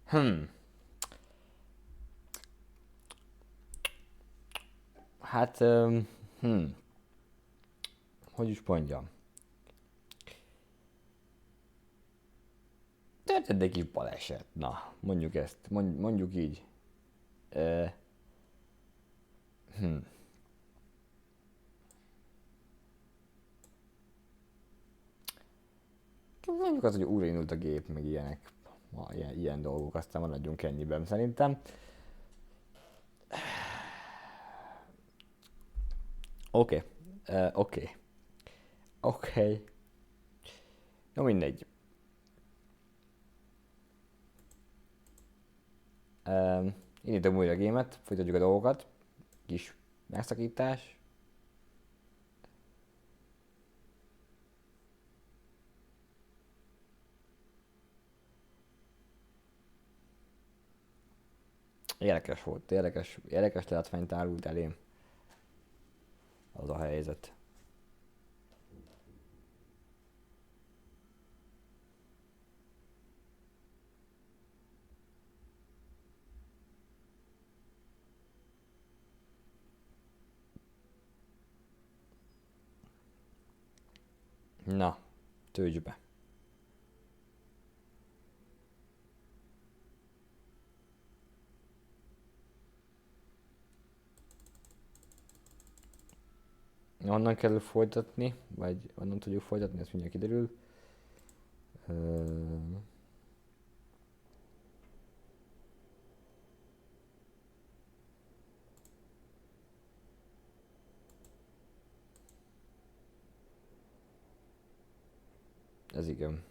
Hm. Hát, hogy is mondjam. Történt egy kis baleset. Na, mondjuk ezt. Mondjuk így. Uh, hm. Mondjuk az, hogy újraindult a gép, meg ilyenek. Ilyen dolgok, aztán maradjunk ennyiben szerintem. Oké. Jó, mindegy. Indítom újra a gémet, folytatjuk a dolgokat. Kis megszakítás. Érdekes volt, érdekes látvány tárult elém. Az a helyzet. Na, töltsd be. Onnan kell folytatni, vagy onnan tudjuk folytatni, ezt mindjárt kiderül. Ez igen.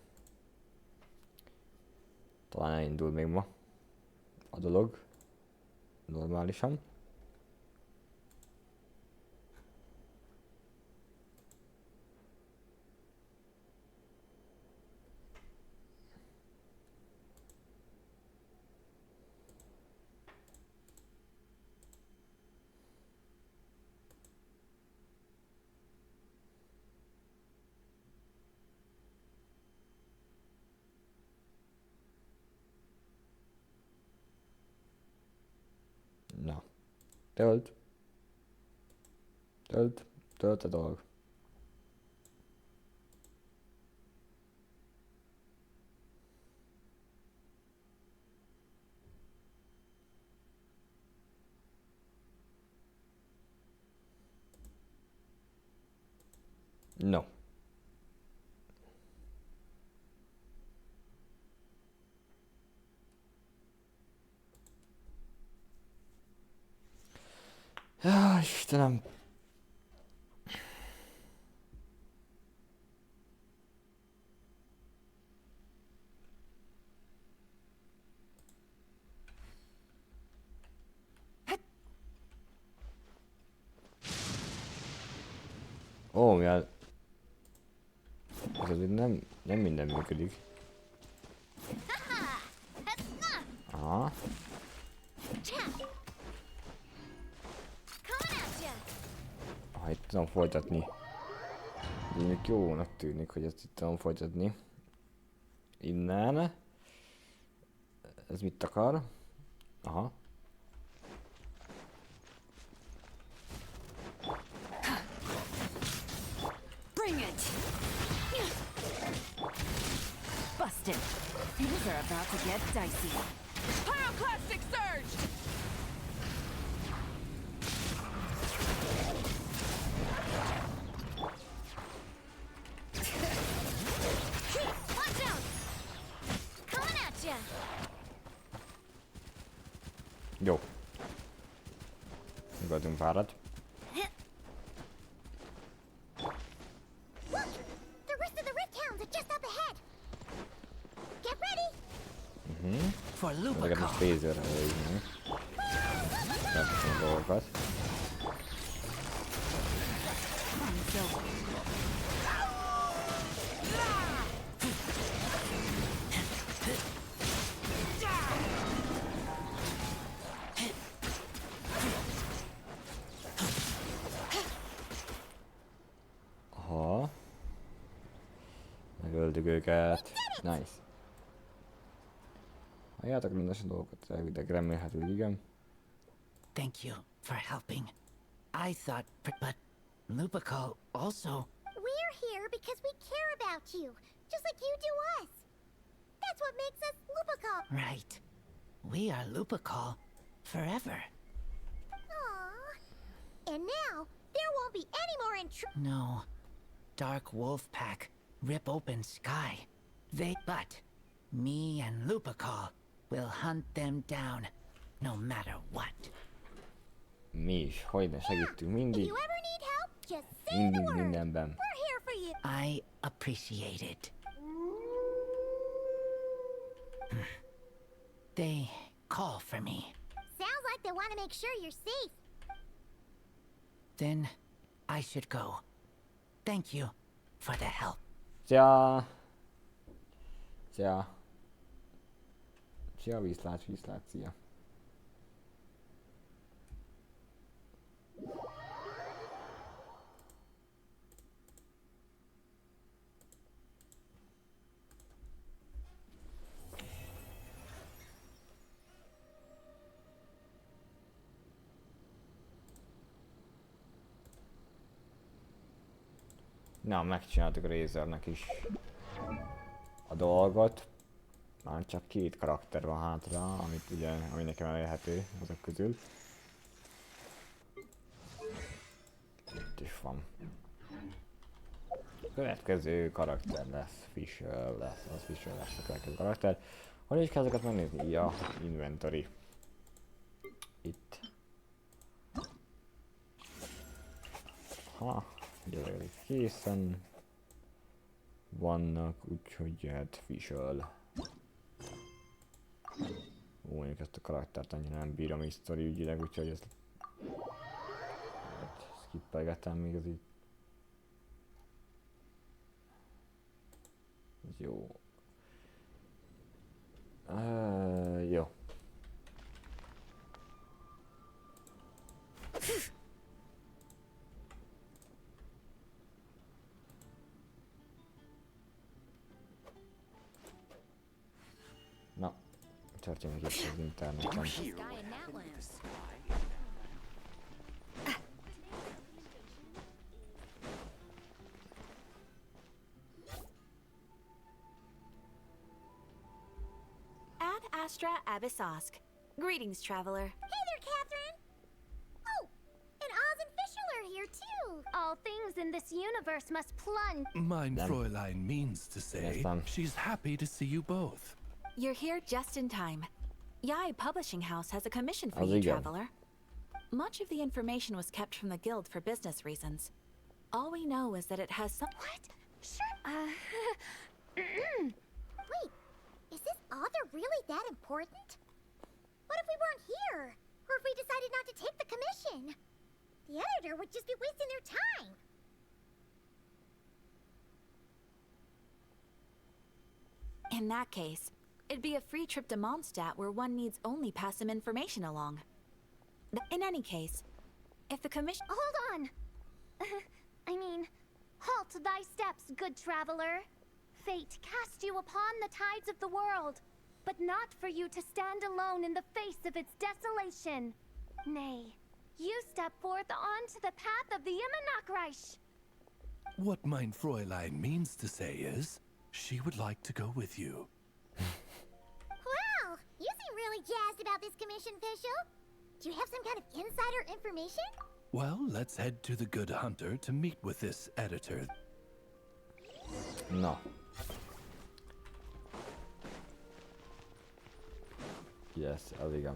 Talán elindul még ma a dolog. Normálisan. Na. Tölt a dolog. No. Ja, Istenem. Ó, mivel... Ez azért nem minden működik. Aha. Ha itt tudom folytatni. Ez még jónak tűnik, hogy ezt itt tudom folytatni. Innen. Ez mit akar? Aha. Bring it. Busted. Things are about to get dicey. Pyroclastic surge. Jó. Megoldunk párat. Ezeket most phaserre lőjünk. Megköszönöm a dolgokat. Aha. Megöldük őket. Nice. Halljátok mindesen dolgokat elvileg, remélhetőleg igen. Thank you for helping. I thought, but Lupakal also. We're here because we care about you, just like you do us. That's what makes us Lupakal. Right. We are Lupakal forever. Aww. And now, there won't be any more No. Dark wolf pack, rip open sky. But me and Lupakal will hunt them down, no matter what. Mi is, hogyne segítünk If mindig, you ever need help, just say the mindig word. mindenben. We're here for you. I appreciate it. They call for me. Sounds like they want to make sure you're safe. Then I should go. Thank you for the help. Szia! Szia! Szia, viszlát, szia. Na, megcsináltuk a Razernek is a dolgot. Már csak 2 karakter van hátra, amit ugye, ami nekem elérhető azok közül. Itt is van. Következő karakter lesz, Fisher lesz, az Fisher lesz a következő karakter. Hol is kell ezeket megnézni? Ja, inventory. Itt. Ha, gyerek készen vannak, úgyhogy jöhet Fisher. Ó, mondjuk ezt a karaktert annyira nem bírom is sztori ügyileg, úgyhogy ezt skippelgetem még az így. Jó. Jó. Na, történik itt az interneten. This guy in that lamp. Ad Astra Abyssosk. Greetings, traveler. Hey there, Catherine. Oh, and Oz and Fischl are here too. All things in this universe must plunge. Mein Dann- Fräulein means to say dann. she's happy to see you both. You're here just in time. Yai Publishing House has a commission for How's you, it going? traveler. Much of the information was kept from the guild for business reasons. All we know is that it has some— What? Sure. Wait, is this author really that important? What if we weren't here? Or if we decided not to take the commission? The editor would just be wasting their time. In that case, it'd be a free trip to Mondstadt where one needs only pass some information along. In any case, if the commission— Hold on. Halt thy steps, good traveler. Fate cast you upon the tides of the world, but not for you to stand alone in the face of its desolation. Nay, you step forth onto the path of the Immenachreich. What mein Fräulein means to say is she would like to go with you. Wow, you seem really jazzed about this commission, Fischl. Do you have some kind of insider information? Well, let's head to the Good Hunter to meet with this editor. Na. Yes, az igen.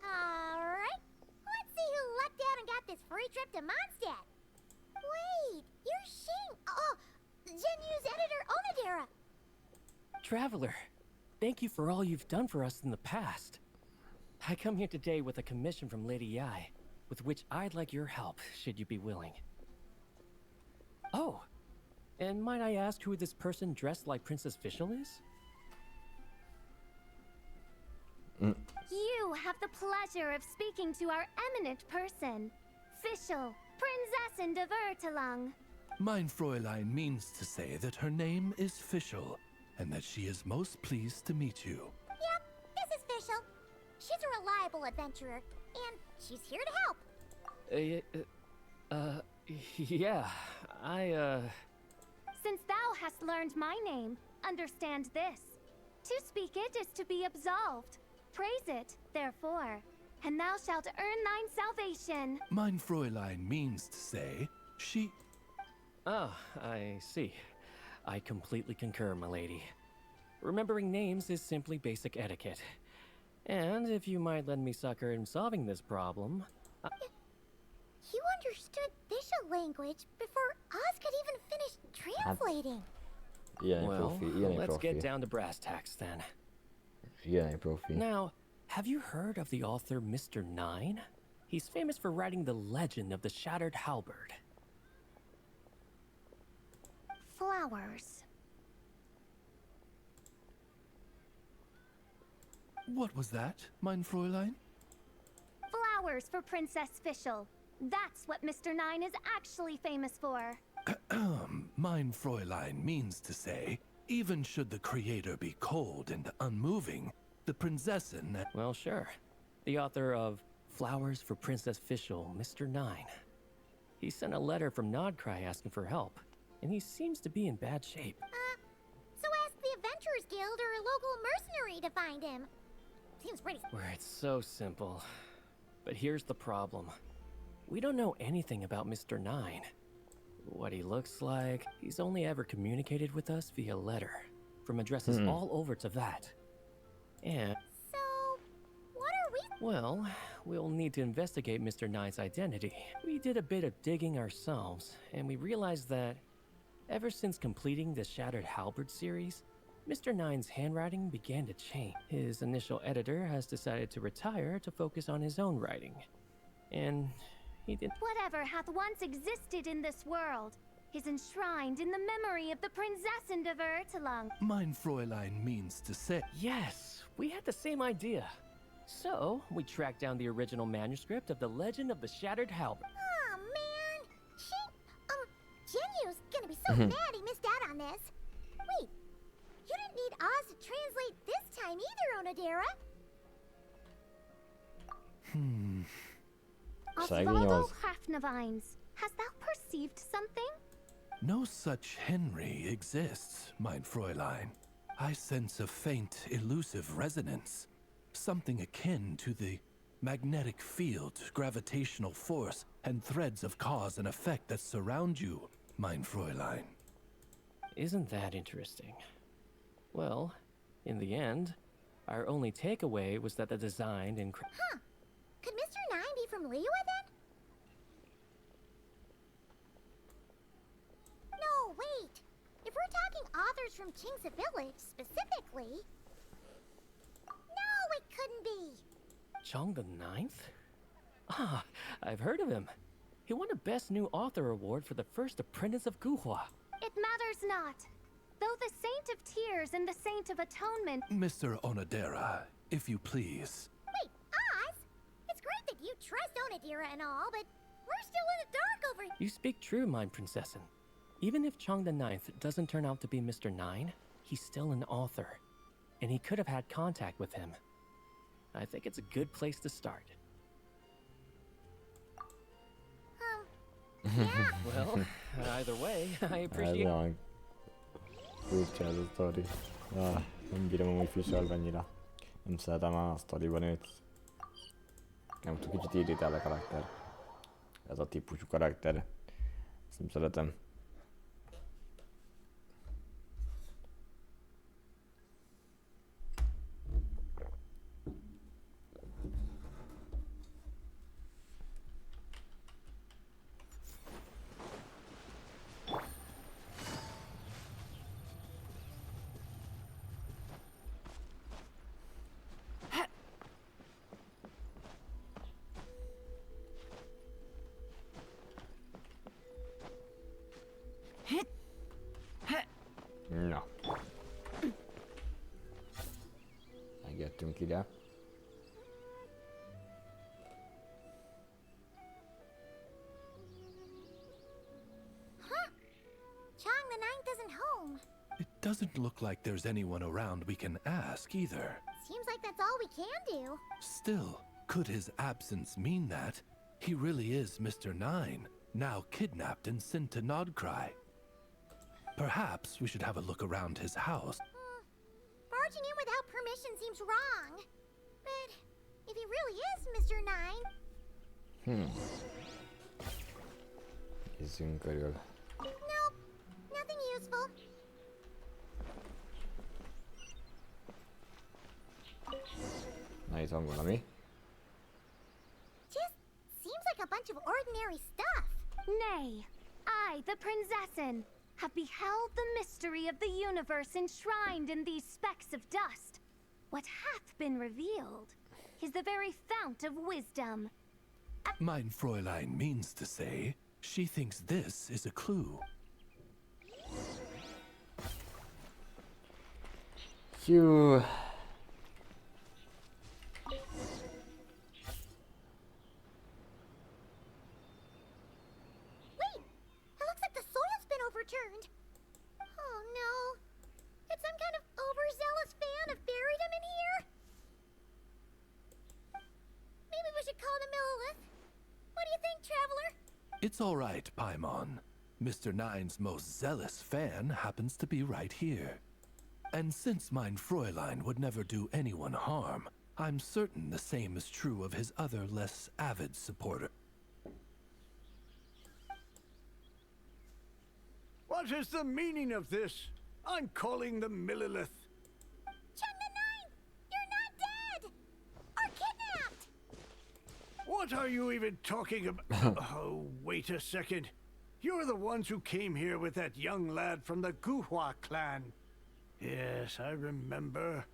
Alright, let's see who lucked out and got this free trip to Mondstadt. Wait, you're Shing. Oh, Genu's editor, Onodera. Traveler, thank you for all you've done for us in the past. I come here today with a commission from Lady Yai, with which I'd like your help, should you be willing. Oh, and might I ask who this person dressed like Princess Fischl is? You have the pleasure of speaking to our eminent person, Fischl, Prinzessin de Vertalang. Mein Fräulein means to say that her name is Fischl, and that she is most pleased to meet you. Yep, this is Fischl. She's a reliable adventurer, and she's here to help. Yeah, Since thou hast learned my name, understand this. To speak it is to be absolved. Praise it, therefore, and thou shalt earn thine salvation. Mein Fräulein means to say she... Oh, I see. I completely concur, my lady. Remembering names is simply basic etiquette. And if you might lend me succor in solving this problem... You understood Fischl language before Oz could even finish translating. Ilyen Well, profi, ilyen let's profi. get down to brass tacks then. Ilyen profi. Now, have you heard of the author Mr. Nine? He's famous for writing the legend of the Shattered Halberd. Flowers. What was that, mein Fräulein? Flowers for Princess Fischl. That's what Mr. Nine is actually famous for. Mein Fräulein means to say, even should the creator be cold and unmoving, the Prinzessin... Well, sure. The author of Flowers for Princess Fischl, Mr. Nine. He sent a letter from Nodcry asking for help, and he seems to be in bad shape. So ask the Adventurers Guild or a local mercenary to find him. Seems pretty... Where it's so simple. But here's the problem. We don't know anything about Mr. Nine. What he looks like, he's only ever communicated with us via letter, from addresses all over to that. And, So, what are we... well, we'll need to investigate Mr. Nine's identity. We did a bit of digging ourselves, and we realized that ever since completing the Shattered Halberd series, Mr. Nine's handwriting began to change. His initial editor has decided to retire to focus on his own writing. And he did... Whatever hath once existed in this world is enshrined in the memory of the Prinzessin of Ertelung. Mein Fräulein means to say... Yes, we had the same idea. So, we tracked down the original manuscript of the Legend of the Shattered Halberd. Aw, man. Genyu's gonna be so mad he missed out on this. Wait, you didn't need Oz to translate this time either, Onodera. Szegény Osvaldo Oz. Hafnavines, hast thou perceived something? No such Henry exists, mein Fräulein. I sense a faint, elusive resonance. Something akin to the magnetic field, gravitational force, and threads of cause and effect that surround you, mein Fräulein. Isn't that interesting? Well, in the end, our only takeaway was that the design and... Could Mr. Nine be from Liyue then? No, wait. If we're talking authors from King's Village specifically... No, it couldn't be. Chong the Ninth? Ah, I've heard of him. He won a Best New Author award for the first apprentice of Guhua. It matters not. Though the Saint of Tears and the Saint of Atonement... Mr. Onodera, if you please. Wait, Oz? It's great that you trust Onodera and all, but we're still in the dark over here. You speak true, mine princessin. Even if Chong the Ninth doesn't turn out to be Mr. Nine, he's still an author. And he could have had contact with him. I think it's a good place to start. Yeah. Well, either way, I Ez appreciate... olyan furcsa ez a sztori. Nem bírom amúgy Fischl annyira. Nem szeretem a sztoriban őt. Nem tudom, kicsit irritál a karakter. Ez a típusú karakter. Ezt nem szeretem. Na. Megjöttünk ide. doesn't look like there's anyone around we can ask either. Seems like that's all we can do. Still, could his absence mean that he really is Mr. Nine, now kidnapped and sent to Nodcry? Perhaps we should have a look around his house. Barging in without permission seems wrong. But if he really is Mr. Nine... Nézzünk körül. Nope, nothing useful. Na itt van valami. Just seems like a bunch of ordinary stuff. Nay, I, the Prinzessin, have beheld the mystery of the universe enshrined in these specks of dust. What hath been revealed is the very fount of wisdom. Mein Fräulein means to say, she thinks this is a clue. Phew. Wait, it looks like the soil's been overturned. Oh no. Did some kind of overzealous fan have buried him in here? Maybe we should call the Millilith. What do you think, Traveler? It's all right, Paimon. Mr. Nine's most zealous fan happens to be right here. And since mein Fräulein would never do anyone harm, I'm certain the same is true of his other less avid supporter. What is the meaning of this? I'm calling the Millilith. Chun the Nine! You're not dead! Or kidnapped! What are you even talking about? Oh, wait a second. You're the ones who came here with that young lad from the Guhua clan. Yes, I remember.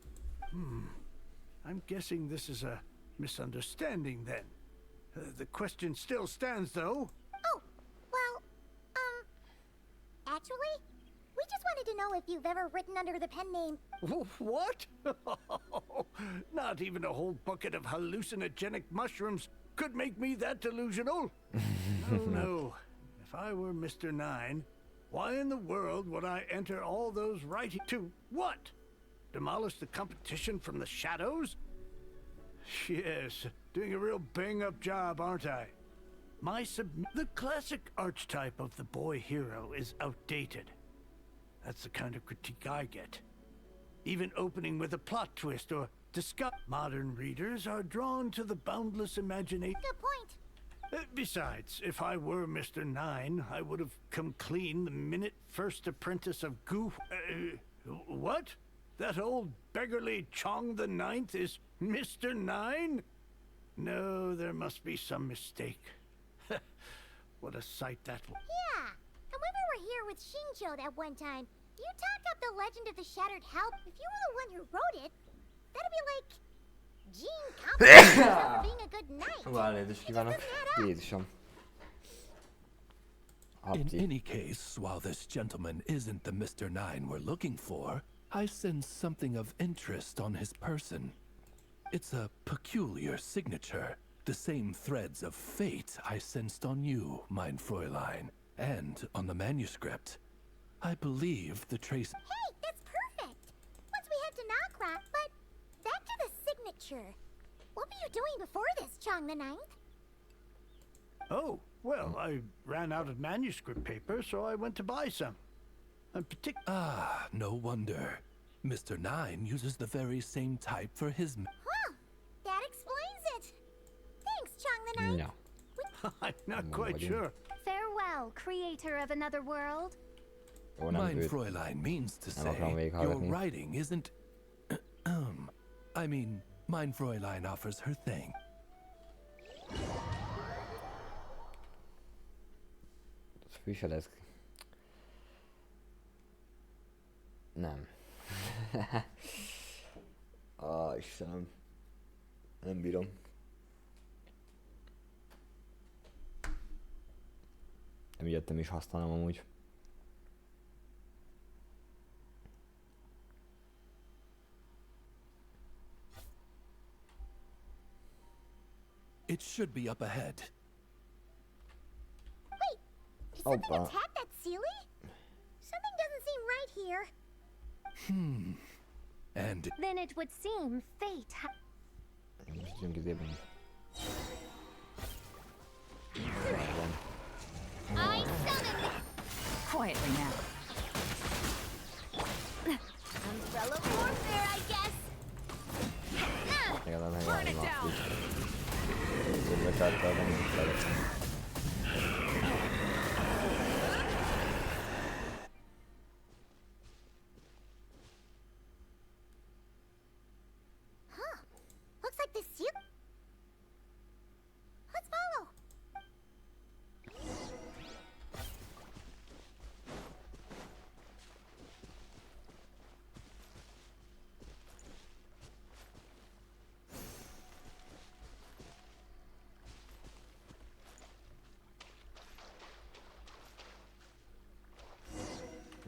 I'm guessing this is a misunderstanding then. The question still stands, though. Oh, well, actually, we just wanted to know if you've ever written under the pen name. What? Not even a whole bucket of hallucinogenic mushrooms could make me that delusional. No. If I were Mr. Nine, why in the world would I enter all those writing to what? Demolish the competition from the shadows? Yes, doing a real bang-up job, aren't I? The classic archetype of the boy hero is outdated. That's the kind of critique I get. Even opening with a plot twist or discuss. Modern readers are drawn to the boundless imagination. Good point. Besides, if I were Mr. Nine, I would have come clean the minute first apprentice of Gu... what? That old beggarly Chong the Ninth is Mr. Nine? No, there must be some mistake. What a sight that will... Yeah, and when we were here with Shinjo that one time, you talked up the legend of the Shattered Help. If you were the one who wrote it, that'd be like... Gene complimenting for being a good knight. Elnézést kívánok. Jézusom. In Apti. any case, while this gentleman isn't the Mr. Nine we're looking for, I sense something of interest on his person. It's a peculiar signature, the same threads of fate I sensed on you, mein Fräulein, and on the manuscript. I believe the trace... Hey, that's perfect. Once we head to Nagra, but back to the signature. What were you doing before this, Chong the Ninth? Oh, well, I ran out of manuscript paper, so I went to buy some. Ah, no wonder. Mr. Nine uses the very same type for his... Huh, that explains it. Thanks, Chong the Ninth. Ja. I'm not No, quite I didn't. sure. Farewell, creator of another world. Ó, nem Mein őt. Fräulein means to Nem akarom say, your végighallgatni. writing isn't... I mean, mein Fräulein offers her thing. Viseled. Nem. Istenem. Nem bírom. Emiatt nem is használom amúgy. It should be up ahead. Wait, did something Opa. attack that Sealy? Something doesn't seem right here. And Then it would seem fate Most jön izében. I summon Quietly now. umbrella warfare, I guess. Legalább megállni már így. Zöldbe kártál, nem így lehet. Huh. Looks like this seal. Let's follow.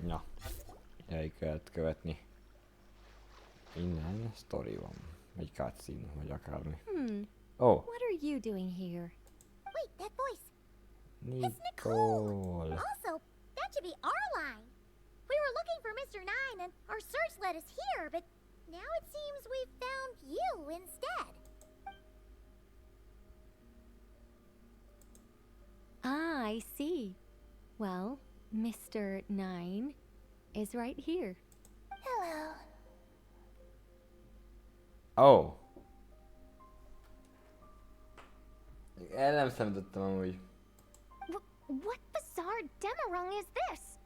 Ja. El kellett követni. Innen sztori van. Egy cutscene, vagy akármi. Oh, What are you doing here? Wait, that voice. Nicole. Also, that should be our line. We were looking for Mr. Nine and our search led us here, but now it seems we've found you instead. Ah, I see. Well, Mr. Nine is right here. Hello. Oh. El nem számítottam amúgy. What bizarre demarung is this?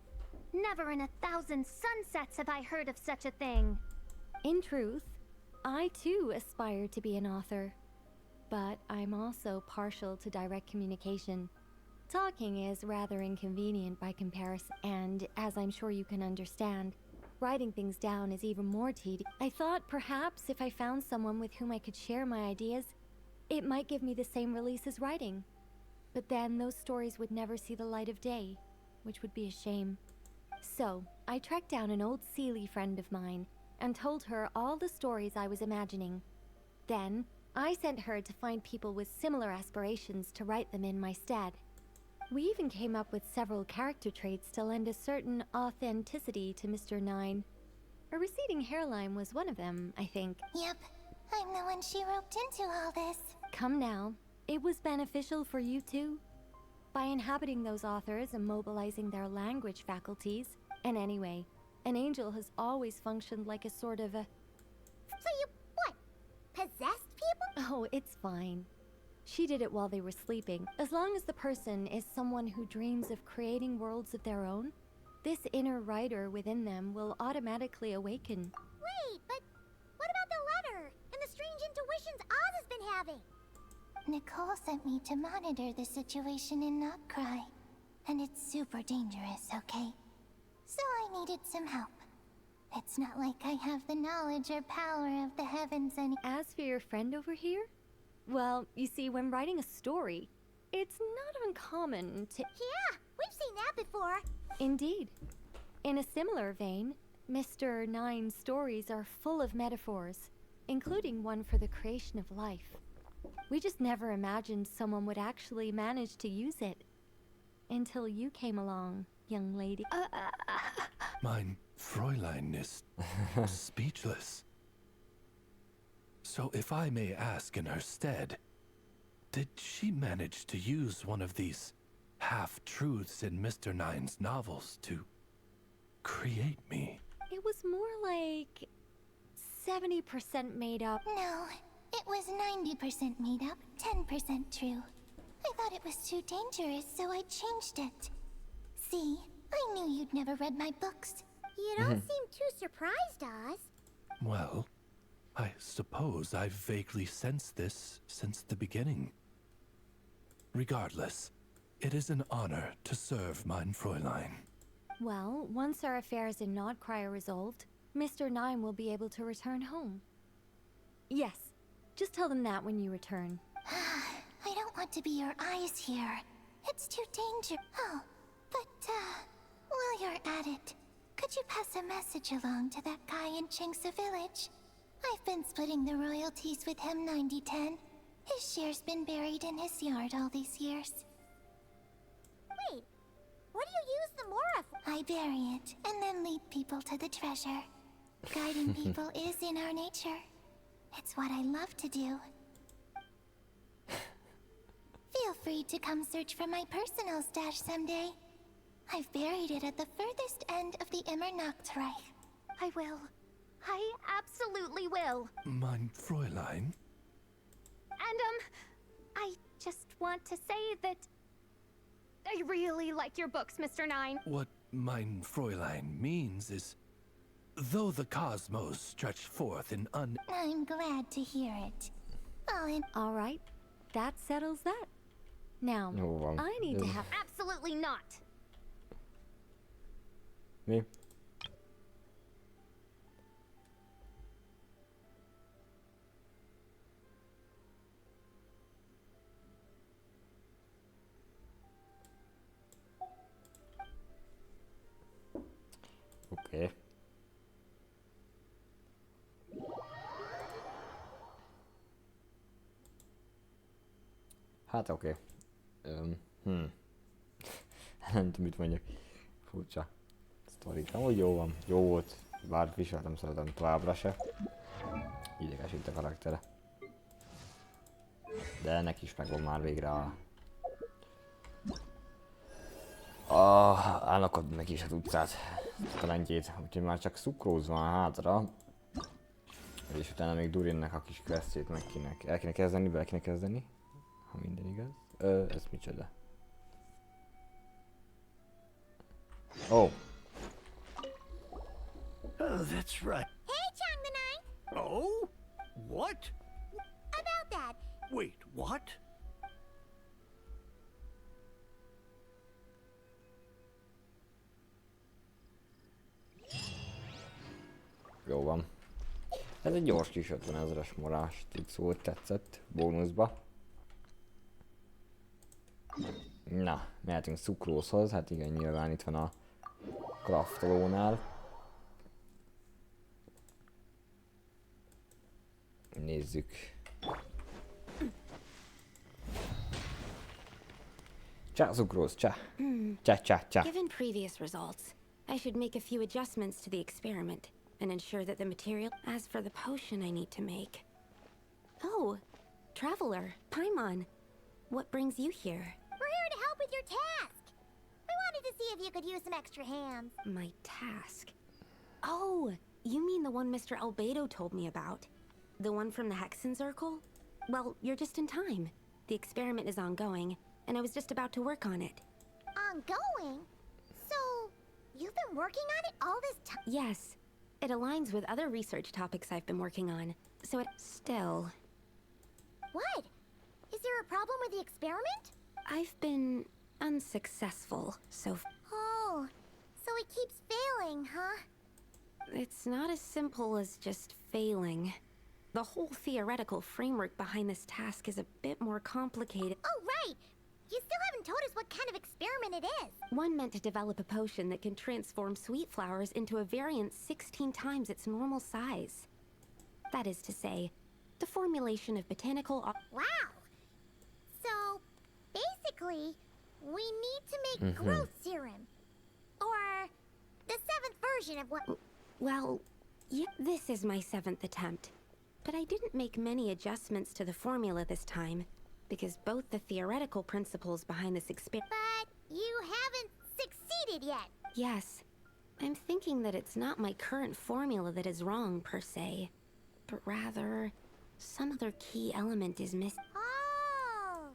Never in a thousand sunsets have I heard of such a thing. In truth, I too aspire to be an author. But I'm also partial to direct communication. Talking is rather inconvenient by comparison, and as I'm sure you can understand, writing things down is even more tedious. I thought perhaps if I found someone with whom I could share my ideas, it might give me the same release as writing. But then those stories would never see the light of day, which would be a shame. So, I tracked down an old Sealy friend of mine and told her all the stories I was imagining. Then, I sent her to find people with similar aspirations to write them in my stead. We even came up with several character traits to lend a certain authenticity to Mr. Nine. A receding hairline was one of them, I think. Yep, I'm the one she roped into all this. Come now, it was beneficial for you too. By inhabiting those authors and mobilizing their language faculties. And anyway, an angel has always functioned like a sort of a... So you, what, possessed people? Oh, it's fine. She did it while they were sleeping. As long as the person is someone who dreams of creating worlds of their own, this inner writer within them will automatically awaken. Wait, but what about the letter and the strange intuitions Oz has been having? Nicole sent me to monitor the situation and not cry. And it's super dangerous, okay? So I needed some help. It's not like I have the knowledge or power of the heavens any- As for your friend over here, well, you see, when writing a story, it's not uncommon to... Yeah, we've seen that before. Indeed. In a similar vein, Mr. Nine's stories are full of metaphors, including one for the creation of life. We just never imagined someone would actually manage to use it. Until you came along, young lady. mein Fräulein is speechless. So if I may ask in her stead, did she manage to use one of these half-truths in Mr. Nine's novels to create me? It was more like 70% made up. No, it was 90% made up, 10% true. I thought it was too dangerous, so I changed it. See, I knew you'd never read my books. You don't seem too surprised, Oz. Well, I suppose I've vaguely sensed this since the beginning. Regardless, it is an honor to serve mein Fräulein. Well, once our affairs in Nodcry are resolved, Mr. Nine will be able to return home. Yes, just tell them that when you return. I don't want to be your eyes here. It's too dangerous. Oh, but, while you're at it, could you pass a message along to that guy in Chingsa village? I've been splitting the royalties with him 90-10. His share's been buried in his yard all these years. Wait, what do you use the Mora for? I bury it, and then lead people to the treasure. Guiding people is in our nature. It's what I love to do. Feel free to come search for my personal stash someday. I've buried it at the furthest end of the Immernachtreich. I will. I absolutely will. Mein Fräulein? And, I just want to say that I really like your books, Mr. Nine. What mein Fräulein means is, though the cosmos stretch forth in I'm glad to hear it. All right, that settles that. Now, Jó van. I need to have. Absolutely not. Mi? Oké. Hát oké. Nem tudom, mit mondjak. Furcsa. Sztori. Amúgy jó van. Jó volt. Bár viseltem szeretem továbbra se. Idegesít a karaktere. De ennek is megvan már végre állnakod neki is a utcát. Talentjét. Úgyhogy már csak szukróz van hátra. És utána még Durinnek a kis questjét el kéne kezdeni, be kéne kezdeni. Ha minden igaz. Ez micsoda? Oh. Oh, that's right. Hey, Chang the Ninth! Oh? What? About that, Wait, what? Jó van. Ez egy gyors kis 50 000-es morás szó, tetszett. Bónuszba. Na, mehetünk szukrózhoz. Hát igen, nyilván itt van a craftolónál. Nézzük. Csá, szukróz, csá. Csá. Given previous results, I should make a few adjustments to the experiment and ensure that the material. As for the potion I need to make. Oh, traveler, Paimon. What brings you here? we're here to help with your task. We wanted to see if you could use some extra hands. My task. Oh, you mean the one Mr. Albedo told me about? The one from the Hexen Circle? Well, you're just in time. The experiment is ongoing, and I was just about to work on it. Ongoing? So, you've been working on it all this time? Yes, it aligns with other research topics I've been working on, so it still. What? Is there a problem with the experiment? I've been unsuccessful, so Oh, so it keeps failing, huh? it's not as simple as just failing. The whole theoretical framework behind this task is a bit more complicated. Oh, right! You still haven't told us what kind of experiment it is. One meant to develop a potion that can transform sweet flowers into a variant 16 times its normal size. That is to say, the formulation of botanical. Wow! So, basically, we need to make growth serum. Or the 7th version of what... Well, yeah, this is my 7th attempt. But I didn't make many adjustments to the formula this time, because both the theoretical principles behind this experiment. But you haven't succeeded yet. Yes, I'm thinking that it's not my current formula that is wrong per se, but rather some other key element is missing. Oh!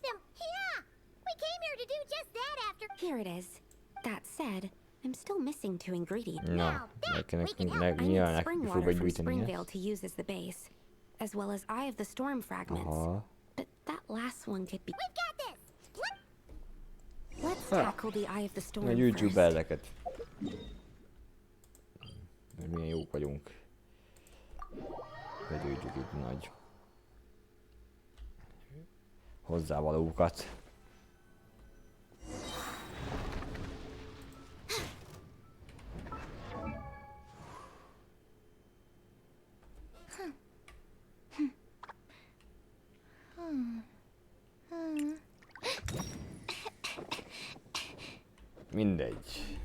Then, yeah! We came here to do just that after... Here it is. That said, I'm still missing 2 ingredients. Na, nekem I nyilván need nekünk spring fog water egy from gyűjteni Springvale ezt. to use as the base, as well as Eye of the Storm fragments. Aha. But that last one could be. We've got this! What? Let's tackle the Eye of the Storm Na gyűjtsük first. be ezeket. Mert milyen jók vagyunk. Begyűjtjük itt nagy hozzávalókat. Mindegy.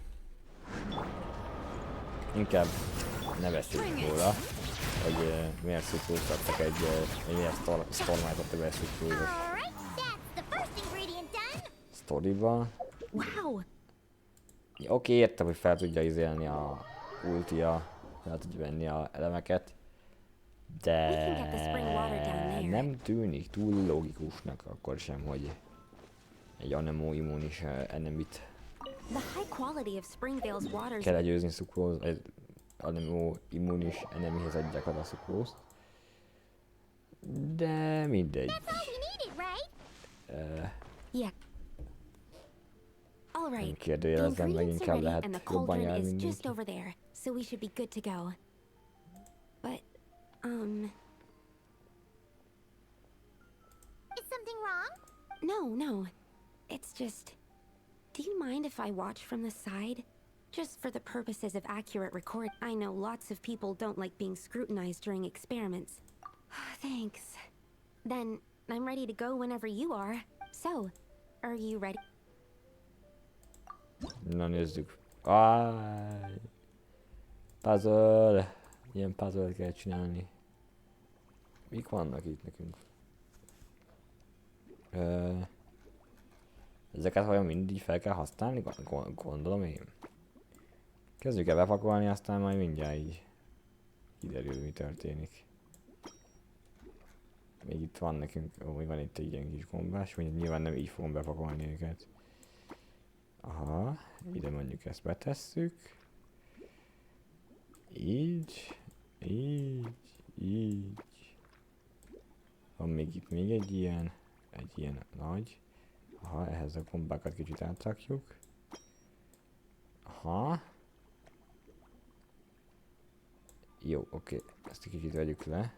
Inkább ne beszéljünk róla, hogy miért szuklóztattak milyen sztormát a szuklózos Alright, that's the first ingredient done. sztoriba. Wow! Ja, oké, értem, hogy fel tudja izélni a ultia, fel tudja venni a elemeket, de nem tűnik túl logikusnak akkor sem, hogy egy anemo immunis enemit The high quality of Springvale's waters. kell legyőzni szuklóz, egy anemo immunis enemihez adják oda szuklózt. De mindegy. That's all we needed, right? Yeah. All Nem right. The kérdőjelezem, meg ingredients are inkább ready and lehet the jobban cauldron jár is just mindenki. over there, so we should be good to go. But, Is something wrong? no. It's just, do you mind if I watch from the side? Just for the purposes of accurate record. I know lots of people don't like being scrutinized during experiments. Thanks. Then, I'm ready to go whenever you are. So, are you ready? Na nézzük. Puzzle! Ilyen puzzle kell csinálni. Mik vannak itt nekünk? Ezeket vajon mindig fel kell használni? Gondolom én. Kezdjük el bepakolni, aztán majd mindjárt így kiderül, mi történik. Még itt van nekünk, még van itt egy ilyen kis gombás, hogy nyilván nem így fogom bepakolni őket. Aha, ide mondjuk ezt betesszük. Így. Van még itt még egy ilyen nagy. Aha, ehhez a gombákat kicsit átrakjuk. Aha. Jó, oké. Ezt egy kicsit vegyük le.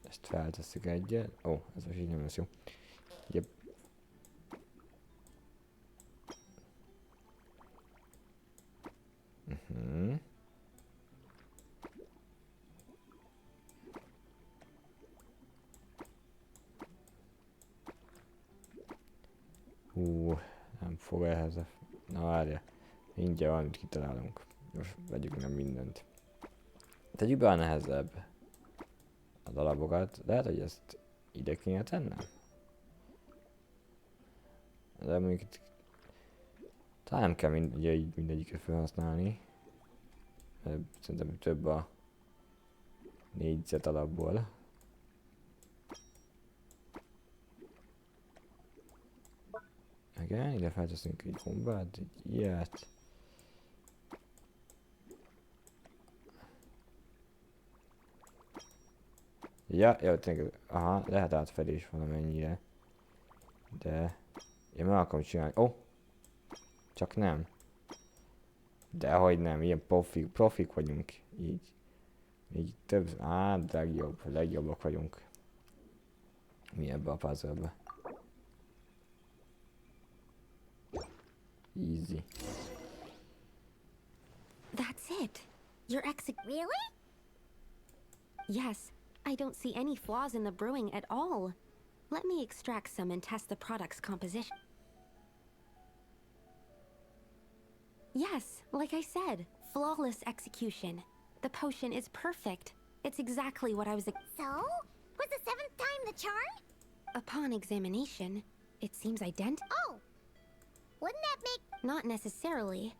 Ezt feltesszük egyet. Ó, ez most így nem lesz jó. Yep. Nem fog ehhez a... Na várja. Mindjárt valamit kitalálunk. Most vegyük meg mindent. Tegyük be a nehezebb a darabokat. Lehet, hogy ezt ide kéne tennem? De mondjuk itt... Talán nem kell mindegyiket felhasználni. Szerintem több a négyzet alapból. Igen, ide felteszünk egy gombát, egy ilyet. Ja, jó, tényleg, aha, lehet átfedés valamennyire. De... Én meg akarom csinálni. Ó! Csak nem. Dehogy nem, ilyen profik vagyunk. Így több... legjobbak vagyunk. Mi ebbe a puzzle-be. Easy. That's it. You're Really? Yes, I don't see any flaws in the brewing at all. Let me extract some and test the product's composition. Yes, like I said, flawless execution. The potion is perfect. It's exactly what I was So? Was the seventh time the charm? Upon examination, it seems identical. Oh. Wouldn't that make... Not necessarily.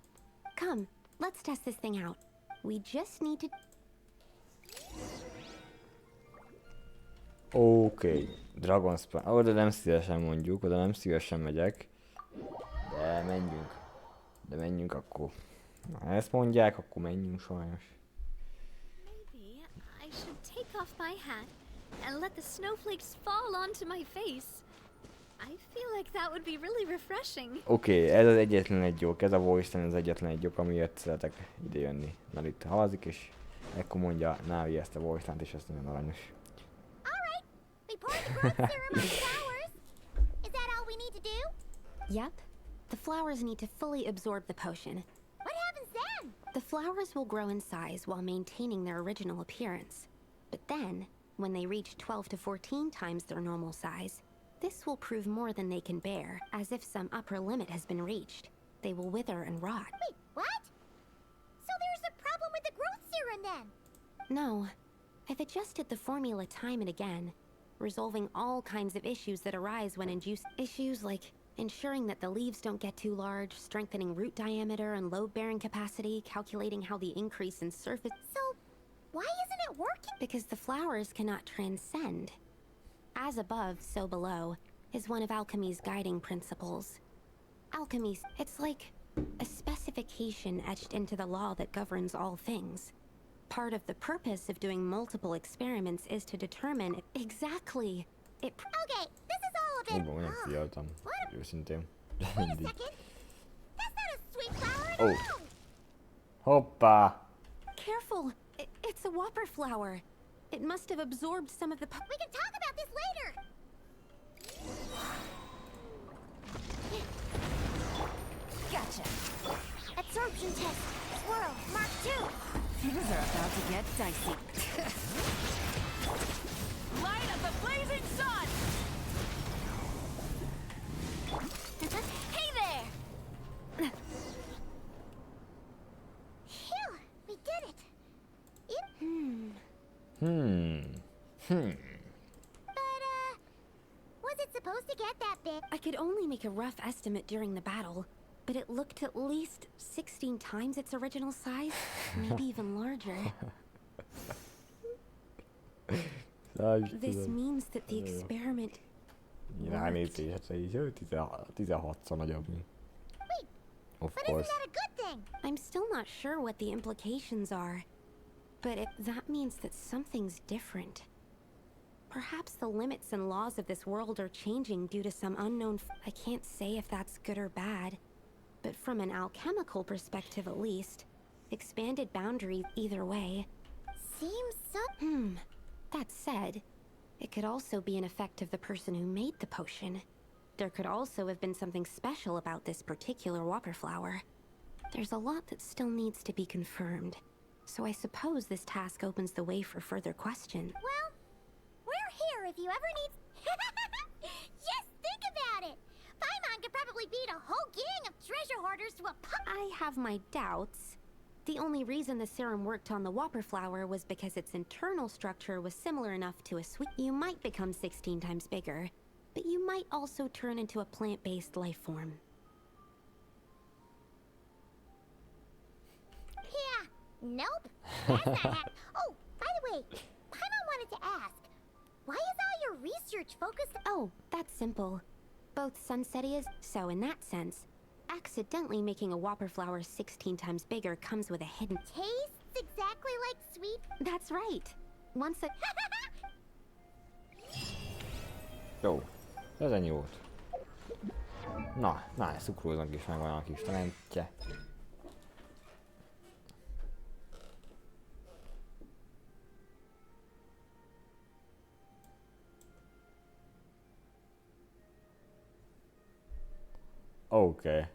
Come, let's test this thing out. We just need to... Oké. Dragon Spawn. Oda nem szívesen mondjuk, oda nem szívesen megyek. De menjünk. De menjünk akkor. Ha ezt mondják, akkor menjünk sajnos. Maybe I should take off my hat and let the snowflakes fall onto my face. I feel like that would be really refreshing. Oké, ez az egyetlen egy ok, ez a voice line az egyetlen egy ok, amiért szeretek idejönni. Mert itt hallazik, és ekkor mondja Návi ezt a voice line-t, és ez nagyon aranyos. Alright. We poured the growth serum on the flowers. Is that all we need to do? Yep. The flowers need to fully absorb the potion. What happens then? The flowers will grow in size while maintaining their original appearance. But then, when they reach 12 to 14 times their normal size, this will prove more than they can bear, as if some upper limit has been reached. They will wither and rot. Wait, what? So there's a problem with the growth serum then? No. I've adjusted the formula time and again, resolving all kinds of issues that arise when induced. Issues like ensuring that the leaves don't get too large, strengthening root diameter and load-bearing capacity, calculating how the increase in surface... So, why isn't it working? Because the flowers cannot transcend. As above, so below, is one of alchemy's guiding principles. Alchemy, it's like a specification etched into the law that governs all things. Part of the purpose of doing multiple experiments is to determine exactly. Okay, this is all a bit. Ó, olyan fialtam. Őszintén. Wait a second. That's not a sweet flower at Oh. all. Hoppá! Careful! It's a whopper flower. It must have absorbed some of the. We can talk about this later. Gotcha. Absorption test. Swirl. Mark 2. Things are about to get dicey. Light of the blazing sun! Hey there! Phew, we did it. But, was it supposed to get that big? I could only make a rough estimate during the battle, but it looked at least 16 times its original size, maybe even larger. This means that the experiment. Ránézésre így 16-szor nagyobb. Wait, Of but course. isn't that a good thing? I'm still not sure what the implications are, but that means that something's different. Perhaps the limits and laws of this world are changing due to some unknown. I can't say if that's good or bad, but from an alchemical perspective at least, expanded boundaries either way. Seems so. That said, it could also be an effect of the person who made the potion. There could also have been something special about this particular whopper flower. There's a lot that still needs to be confirmed, so I suppose this task opens the way for further questions. Well, we're here if you ever need. Just think about it. Paimon could probably beat a whole gang of treasure hoarders to a I have my doubts. The only reason the serum worked on the whopper flower was because its internal structure was similar enough to a sweet. You might become 16 times bigger, but you might also turn into a plant-based life form. Yeah, nope. That's not Oh, by the way, Paimon wanted to ask, why is all your research focused? Oh, that's simple. Both Sunsetty is, so in that sense, accidentally making a whopper flower 16 times bigger comes with a hidden. Tastes exactly like sweet. That's right. Once a. Jó, ez ennyi volt. Na, szukróznak is meg van a kis talentje. Oké.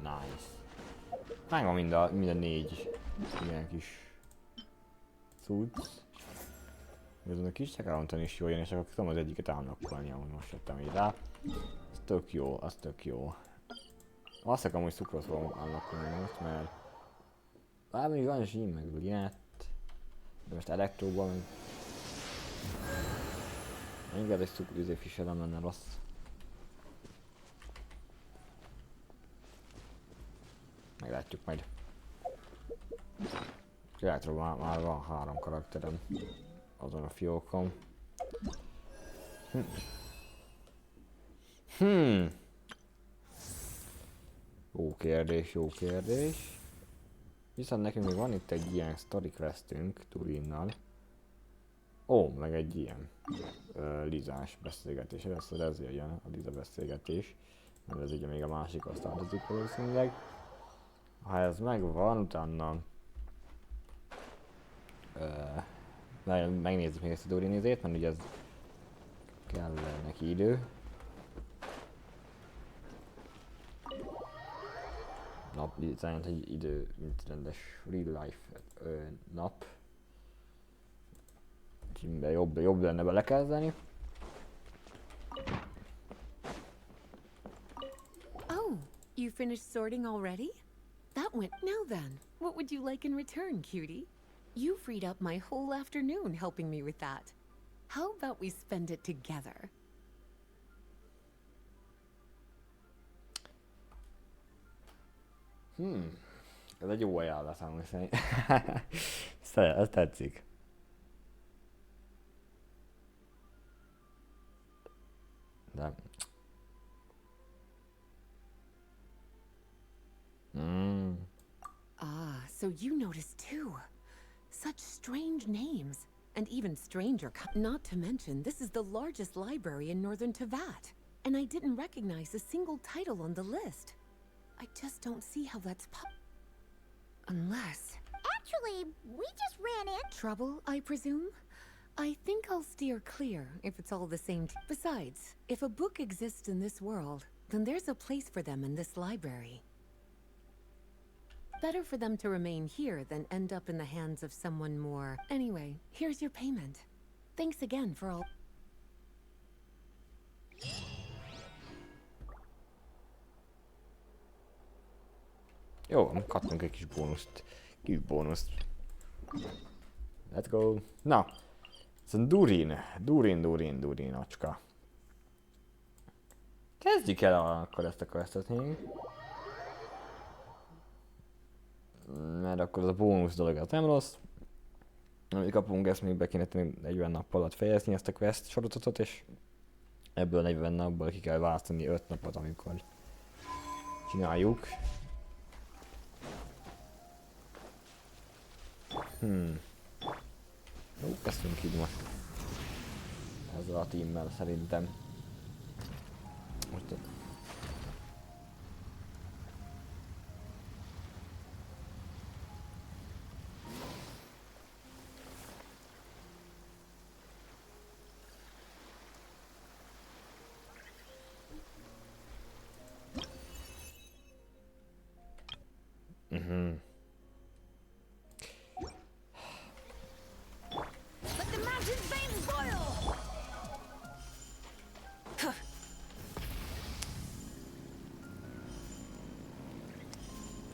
Nice. Megvan mind a 4 ilyen kis cucc. Viszont a kis accounton is jól jön, és akkor tudom az egyiket unlockolni, ahogy most jöttem így rá. Az tök jó, az tök jó. Azt akarom, hogy szukrot fogom unlockolni most, mert... Még van is így, meg Linett. De most elektróban meg... Inkább egy cukrűzéfisel nem lenne rossz. Meglátjuk majd. Elektróban már van 3 karakterem azon a fiókon. Jó kérdés, jó kérdés. Viszont nekünk még van itt egy ilyen story questünk Turinnal. Ó, meg egy ilyen Lizás beszélgetés. Ez jön a Liza beszélgetés. Mert ez ugye még a másikhoz tartozik valószínűleg. Ha ez megvan, utána megnézzük még ezt a Turinézét, mert ugye ez kell neki idő. Nap, szerint egy idő, mint rendes real life nap. Címben jobb lenne belekezdeni. Oh, You finished sorting already? That went... Now then, what would you like in return, cutie? You freed up my whole afternoon helping me with that. How about we spend it together? Ez egy jó ajánlat számomra szerint. Ez tetszik. De... Ah, so you noticed too. Such strange names. And even stranger not to mention, this is the largest library in northern Tevat. And I didn't recognize a single title on the list. I just don't see how that's unless... Actually, we just ran in. Trouble, I presume? I think I'll steer clear if it's all the same. Besides, if a book exists in this world, then there's a place for them in this library. Better for them to remain here than end up in the hands of someone more. Anyway, here's your payment. Thanks again for all... Jó, kaptunk egy kis bónuszt. Let's go. Na, ez a Durin acska. Kezdjük el akkor ezt a questet. Mert akkor az a bónusz dolog az nem rossz. Amit kapunk, ezt még be kéne tenni 40 nap alatt fejezni ezt a quest sorozatot, és ebből 40 napból ki kell választani 5 napot, amikor csináljuk. Jó, kezdtünk így most. Ezzel a teammel szerintem. Most...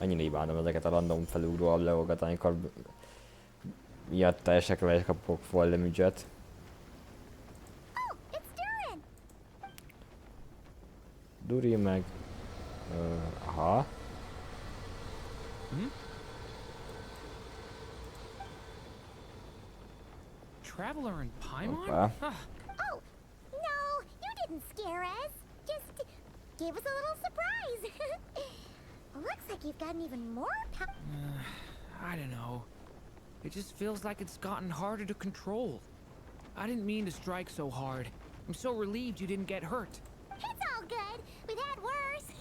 Annyira imádom ezeket a random felugró ableokat, amikor miatta esek le és kapok full damage-et. Oh, it's Durin! Duri meg... aha. Traveler and Paimon? Oh, no, you didn't scare us. Just gave us a little surprise. Looks like you've gotten even more I don't know. It just feels like it's gotten harder to control. I didn't mean to strike so hard. I'm so relieved you didn't get hurt. It's all good. We've had worse.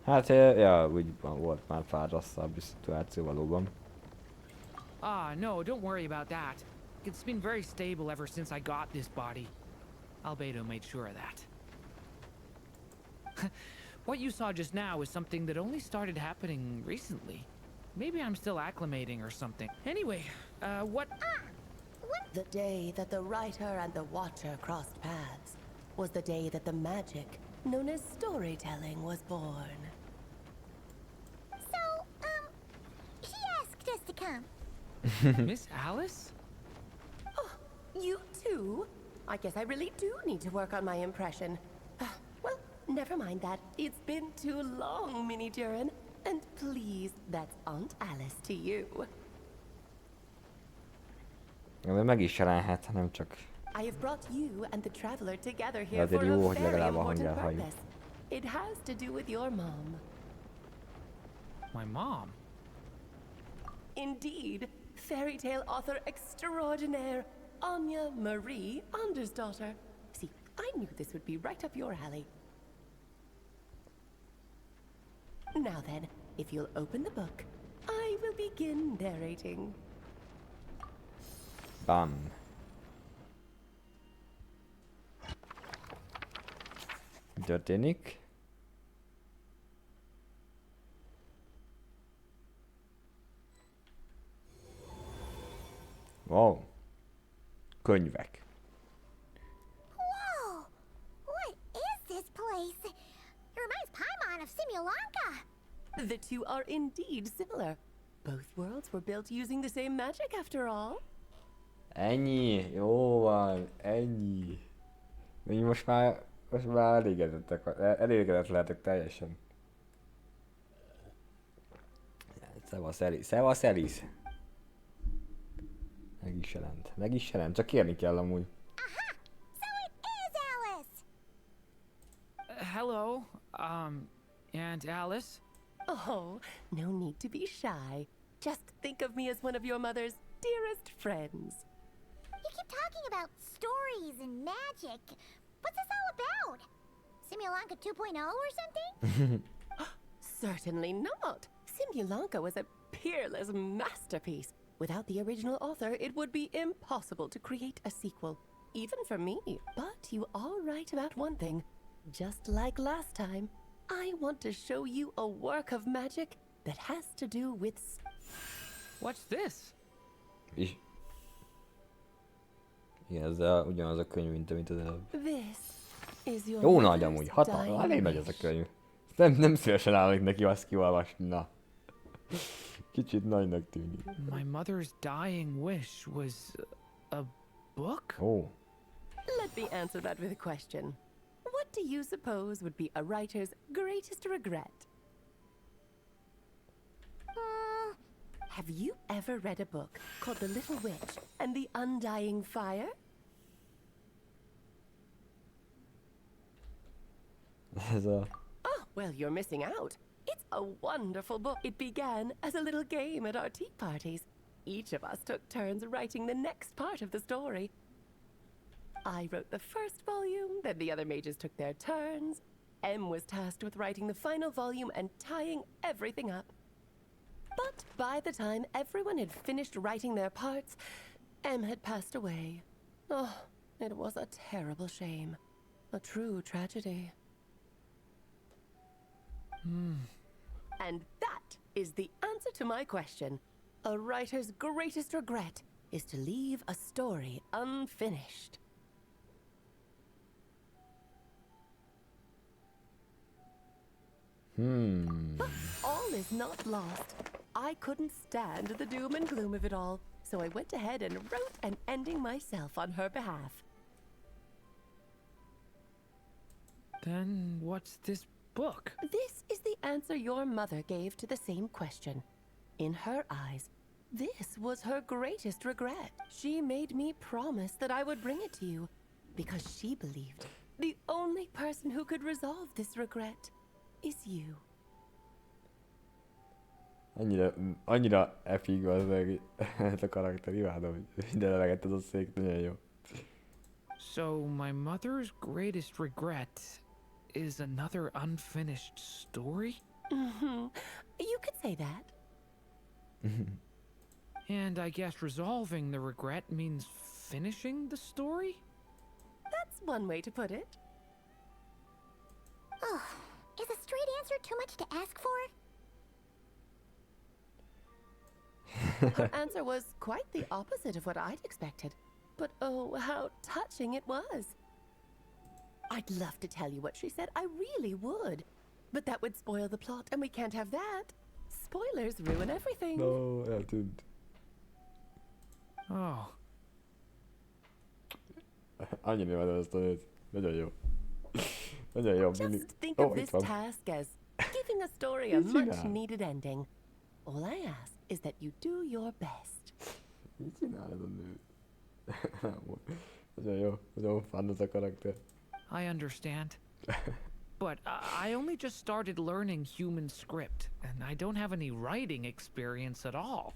Hát, ja, úgy volt már pár rosszabb szituáció valóban. Ah, no, don't worry about that. It's been very stable ever since I got this body. Albedo made sure of that. What you saw just now is something that only started happening recently. Maybe I'm still acclimating or something. Anyway, what? The day that the writer and the watcher crossed paths was the day that the magic known as storytelling was born. So, she asked us to come. Miss Alice? Oh, you too? I guess I really do need to work on my impression. Well, never mind that. It's been too long, Mini Durin. And please, that's Aunt Alice to you. Meg is jelenhet, nem csak... I have brought you and the traveler together here Azért for jó, a hogy very legalább a important hangját halljuk. purpose. It has to do with your mom. My mom? Indeed, fairy tale author extraordinaire, Anya Marie Andersdaughter. See, I knew this would be right up your alley. Now then, if you'll open the book, I will begin narrating. Bam. Mi történik? Wow. Könyvek. Whoa! What is this place? It reminds Paimon of Simulanka. The two are indeed similar. Both worlds were built using the same magic after all. Ennyi, jó van, ennyi. Még most már elégedett lehetek teljesen. Szevasz Alice. Meg is jelent, csak kérni kell amúgy. Aha! So it is Alice! Hello, Aunt Alice? Oh, no need to be shy. Just think of me as one of your mother's dearest friends. You keep talking about stories and magic. What's this all about? Simulanka 2.0 or something? Certainly not. Simulanka was a peerless masterpiece. Without the original author, it would be impossible to create a sequel, even for me. But you are right about one thing. Just like last time, I want to show you a work of magic that has to do with... What's this? És... Igen, ez ugyanaz a könyv, mint amit az előbb. This is your Jó nagy amúgy, elég nagy ez a könyv. Nem szívesen állok neki azt kiolvasni, na. Kicsit nagynak tűnik. My mother's dying wish was a book? Oh. Let me answer that with a question. What do you suppose would be a writer's greatest regret? Have you ever read a book called The Little Witch and the Undying Fire? Oh, well, you're missing out. It's a wonderful book. It began as a little game at our tea parties. Each of us took turns writing the next part of the story. I wrote the first volume, then the other mages took their turns. Em was tasked with writing the final volume and tying everything up. But by the time everyone had finished writing their parts, Em had passed away. Oh, it was a terrible shame. A true tragedy. And that is the answer to my question. A writer's greatest regret is to leave a story unfinished. But all is not lost. I couldn't stand the doom and gloom of it all, so I went ahead and wrote an ending myself on her behalf. Then what's this book? This is the answer your mother gave to the same question. In her eyes, this was her greatest regret. She made me promise that I would bring it to you, because she believed the only person who could resolve this regret is you. Annyira epic az meg ez a karakter, imádom, hogy minden eleget ez a szék, nagyon jó. So my mother's greatest regret is another unfinished story? You could say that. And I guess resolving the regret means finishing the story? That's one way to put it. Oh, is a straight answer too much to ask for? Her answer was quite the opposite of what I'd expected. But oh, how touching it was. I'd love to tell you what she said, I really would. But that would spoil the plot, and we can't have that. Spoilers ruin everything. No, eltűnt. Oh. Annyira imádom ezt a nőt. Nagyon jó. Nagyon jó. Just think of this task as giving a story a much-needed ending. All I ask is that you do your best. Mit csinál ez a nő? Nagyon jó. Nagyon fun ez a karakter. I understand. But I only just started learning human script, and I don't have any writing experience at all.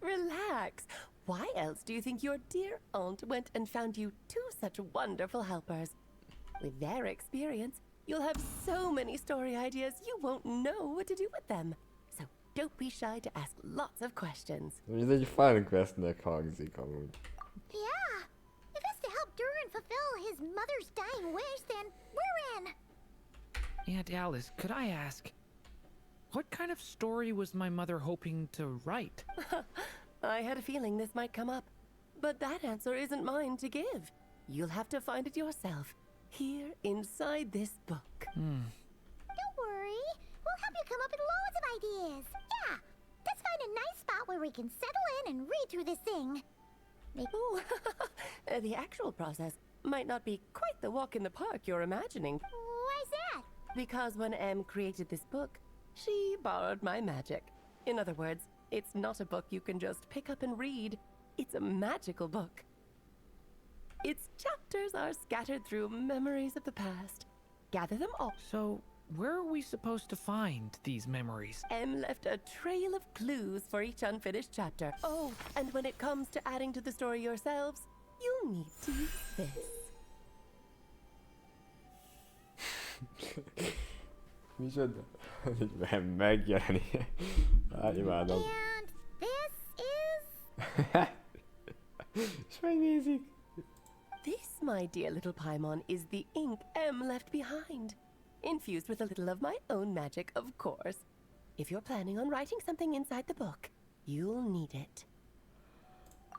Relax. Why else do you think your dear aunt went and found you two such wonderful helpers? With their experience, you'll have so many story ideas you won't know what to do with them. So don't be shy to ask lots of questions. Ez egy fun questnek hangzik amúgy. Yeah. If it's to help Durin fulfill his mother's dying wish, then we're in. Aunt Alice, could I ask, what kind of story was my mother hoping to write? I had a feeling this might come up, but that answer isn't mine to give. You'll have to find it yourself, here inside this book. Don't worry. We'll help you to come up with loads of ideas. Yeah, let's find a nice spot where we can settle in and read through this thing. Oh, the actual process might not be quite the walk in the park you're imagining. Why's that? Because when Em created this book, she borrowed my magic. In other words, it's not a book you can just pick up and read. It's a magical book. Its chapters are scattered through memories of the past. Gather them all. So, where are we supposed to find these memories? Em left a trail of clues for each unfinished chapter. Oh, and when it comes to adding to the story yourselves, you'll need to use this. Micsoda? Hogy megjelenik. Imádom. And this is... És megnézik. This, my dear little Paimon, is the ink Em left behind. Infused with a little of my own magic, of course. If you're planning on writing something inside the book, you'll need it.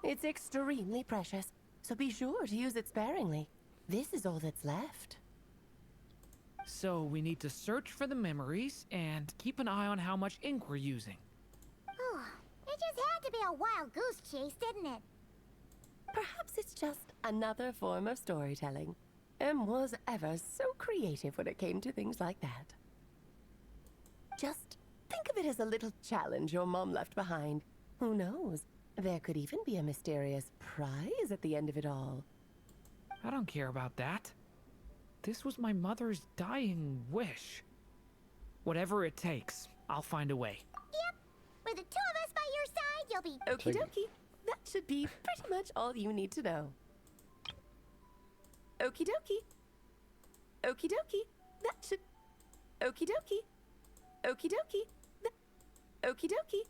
It's extremely precious, so be sure to use it sparingly. This is all that's left. So we need to search for the memories and keep an eye on how much ink we're using. Oh, it just had to be a wild goose chase, didn't it? Perhaps it's just another form of storytelling. Em was ever so creative when it came to things like that. Just think of it as a little challenge your mom left behind. Who knows? There could even be a mysterious prize at the end of it all. I don't care about that. This was my mother's dying wish. Whatever it takes, I'll find a way. Yep. With the two of us by your side, you'll be... Okie dokie. That should be pretty much all you need to know. Okie dokie. Okie dokie. That should... Okie dokie. Okie dokie. Okie dokie.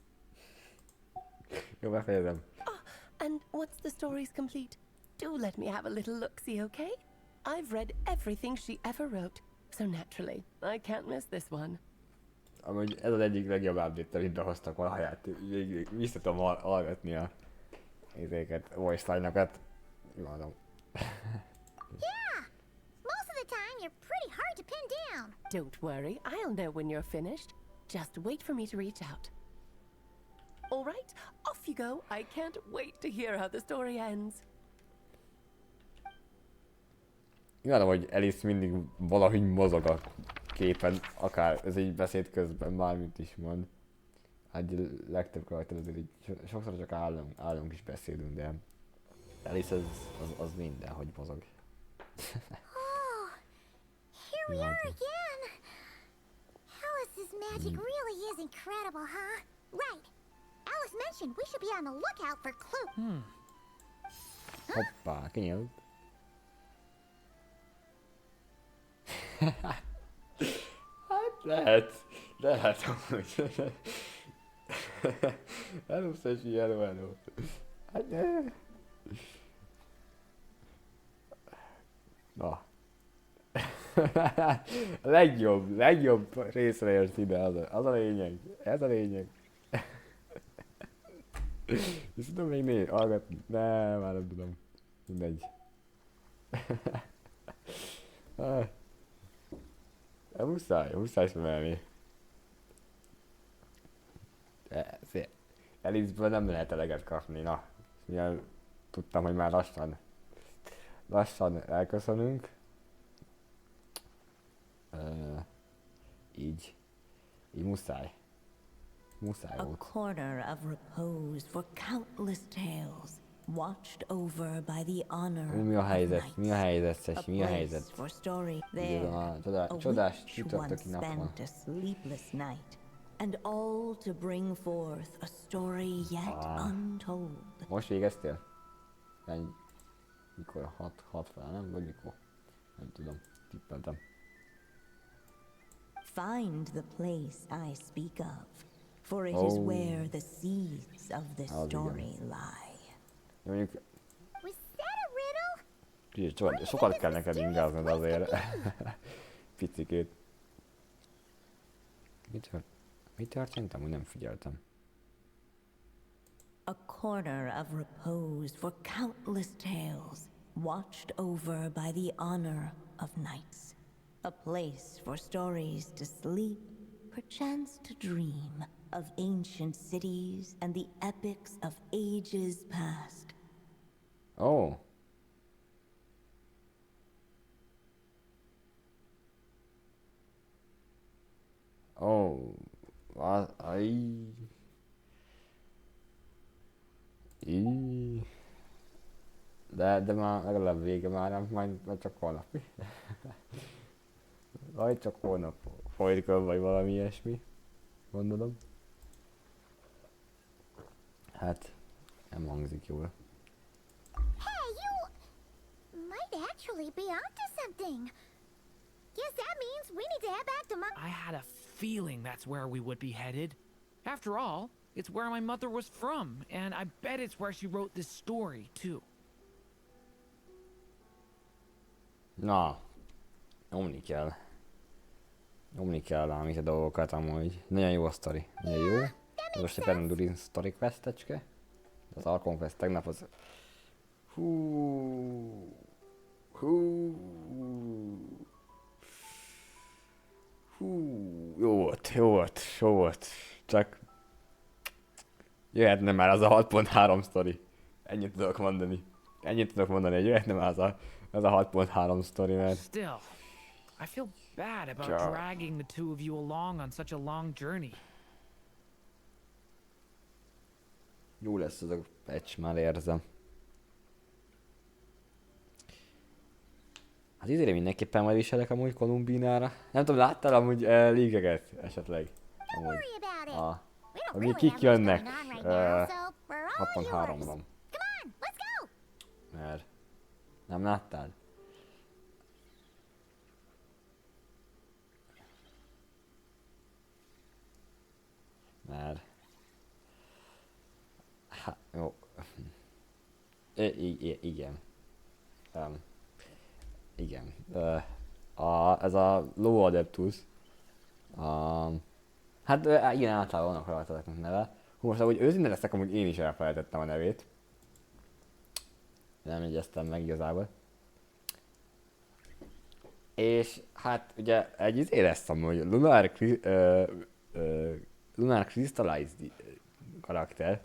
Jó, befejezem. Oh, and once the story's complete, do let me have a little look-see, okay? I've read everything she ever wrote, so naturally, I can't miss this one. Amúgy ez az egyik legjobb update, mint hoztak valahelyát. Vissza tudom hallgatni a voice line-okat. Imádom. Yeah! Most of the time, you're pretty hard to pin down. Don't worry, I'll know when you're finished. Just wait for me to reach out. All right, off you go. I can't wait to hear how the story ends. Imádom, hogy Alice mindig valahogy mozog a képen, akár ez egy beszéd közben, bármit is mond. Egy legtöbb karakter azért így sokszor csak állunk is beszélünk, de Alice az mindenhogy mozog. Oh, here we are again. Alice's magic really is incredible, huh? Right. Alice mentioned we should be on the lookout for clues. Hoppá, kinyílt. Hát lehet amúgy. Hello, Sashi, hello. Hát ne. Na. legjobb részre érsz ide, az a lényeg. Ez a lényeg. És tudom még hallgatni. Ne, már nem tudom. Mindegy. Muszáj szemelni. Alice-ből nem lehet eleget kapni, na. Mivel tudtam, hogy már lassan elköszönünk. Így muszáj. A corner of repose for countless tales, watched over by the honor Mi a helyzet? Mi a helyzet, a Sashi? Mi a helyzet? place for story. Ugye There, a csodás witch csütörtöki once nap van. spent a sleepless night, and all to bring forth a story yet untold. Most végeztél? Mikor? 6 fel, nem? Vagy mikor? Nem tudom. Tippeltem. Find the place I speak of, for it is where the seeds of the story lie. Mondjuk, Was that a riddle? kicsit sokat kell neked ingáznod azért. Picikét. Mi történt? Amúgy nem figyeltem. A corner of repose for countless tales, watched over by the honor of knights. A place for stories to sleep, perchance to dream of ancient cities and the epics of ages past. Oh. Oh. De már legalább vége már nem, majd csak holnap. Vagy csak holnap folyik, vagy valami ilyesmi. Gondolom. Hát, nem hangzik jól. Hey, you might actually be onto something. Guess that means we need to head back to my... I had a feeling that's where we would be headed. After all, it's where my mother was from, and I bet it's where she wrote this story, too. Na, nyomni kell. Nyomni kell ám itt a dolgokat amúgy. Nagyon jó a sztori. Nagyon jó. Ez most egy Pendurin Story questecske. Az Archon quest tegnap az... Hú. Jó volt. Csak... Jöhetne már az a 6.3 sztori. Ennyit tudok mondani, hogy jöhetne már az a 6.3 sztori, mert... Still, I feel bad about dragging the two of you along on such a long journey. Jó lesz ez a patch, már érzem. Hát idére mindenképpen majd viselek amúgy Kolumbinára. Nem tudom, láttál amúgy líkeket esetleg? Amúgy. Amíg kik jönnek 63-ban. Mert... Nem láttál? Mert... Hát, jó. Igen. Igen. Ez a Low Adeptus. Hát igen, általában vannak rajtataknak neve. Most ahogy őszintén leszek, amúgy én is elfelejtettem a nevét. Nem jegyeztem meg igazából. És hát ugye egy izé lesz amúgy Lunar Crystallized karakter.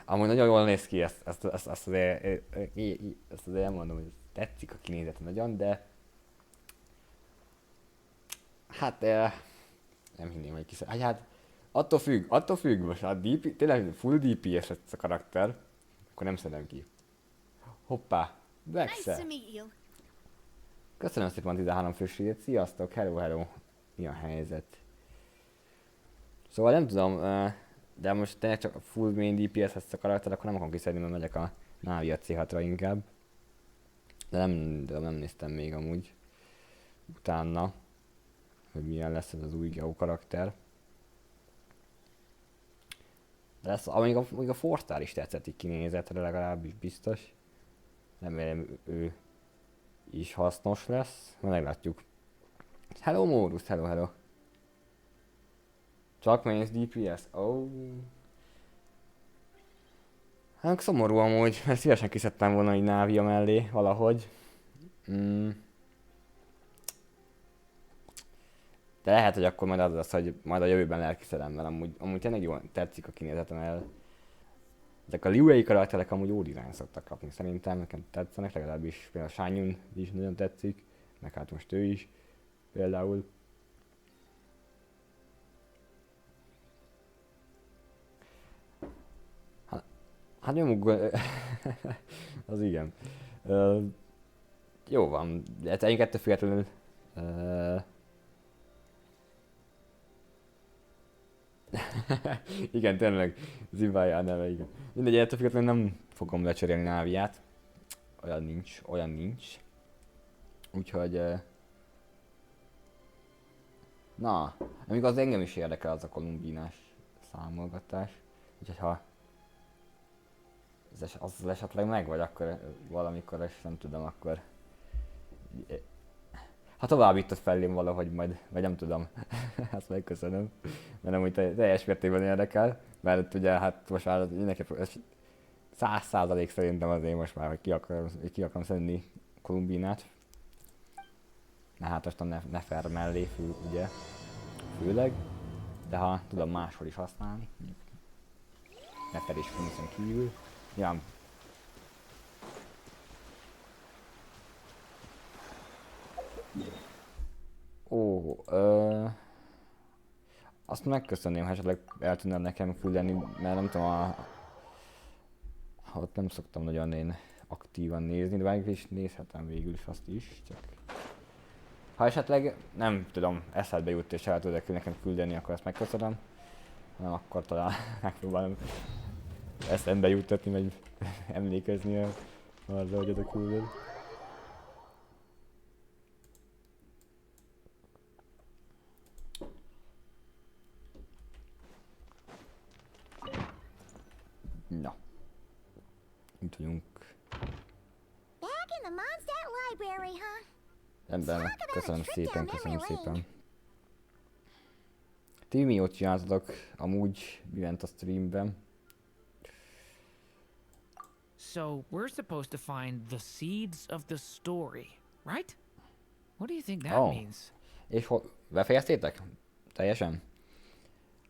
Amúgy nagyon jól néz ki, ezt azért nem mondom, hogy tetszik a kinézete nagyon, de... Hát nem hinném, hogy hát attól függ most, hát tényleg full DPS lesz a karakter, akkor nem szedem ki. Hoppá, Bexe! Köszönöm szépen a 13 főségét, sziasztok, hello, mi a helyzet? Szóval nem tudom, de most tényleg csak a full main DPS lesz a karakter, akkor nem akarom kiszedni, mert megyek a Navia C6-ra inkább. De nem néztem még amúgy utána, hogy milyen lesz ez az új Geo karakter. De lesz, amíg a Force is tetszett így kinézetre, legalábbis biztos. Remélem ő is hasznos lesz, majd meglátjuk. Hello Módus, hello. Csak mains DPS, Hát szomorú amúgy, mert szívesen kiszedtem volna egy Navia mellé valahogy. De lehet, hogy akkor majd az lesz, hogy majd a jövőben elkiszedem, mert amúgy tényleg jól tetszik a kinézetem el. Ezek a Liu-ei karakterek amúgy jó dizájn szoktak kapni szerintem, nekem tetszenek, legalábbis például a Shanyun is nagyon tetszik, meg hát most ő is például. Hát nyomuk, az igen. Jó van, de hát én ettől függetlenül... Igen, tényleg, Zibája a neve, igen. Mindegy, ettől függetlenül nem fogom lecserélni Náviát. Olyan nincs. Úgyhogy... Na, amíg az engem is érdekel az a kolumbinás számolgatás. Úgyhogy ha... az esetleg meg vagy, akkor valamikor, és nem tudom, akkor... Ha továbbított felém valahogy majd, vagy nem tudom, ezt megköszönöm, mert nem úgy teljes mértékben érdekel, mert ugye hát most már mindenképp 100% szerintem azért most már, hogy ki akarom szedni Kolumbinát. Na hát most a Nefer mellé fül, ugye. főleg, de ha tudom máshol is használni, Nefer és Finisen kívül, nyilván azt megköszönném, ha esetleg el tudnám nekem küldeni, mert nem tudom, ott nem szoktam nagyon én aktívan nézni, de végül is nézhetem végül is azt is, csak ha esetleg nem tudom, eszedbe jut és el tudod nekem küldeni, akkor ezt megköszönöm, hanem akkor talán megpróbálom eszembe juttatni, meg emlékezni arra, hogy oda küldöd. Na. Itt vagyunk. Back in the Mondstadt library, huh? Emberek, köszönöm szépen, köszönöm szépen. Ti mi ott csináltatok? Amúgy mi ment a streamben? So, we're supposed to find the seeds of the story, right? What do you think that means? És befejeztétek? Teljesen?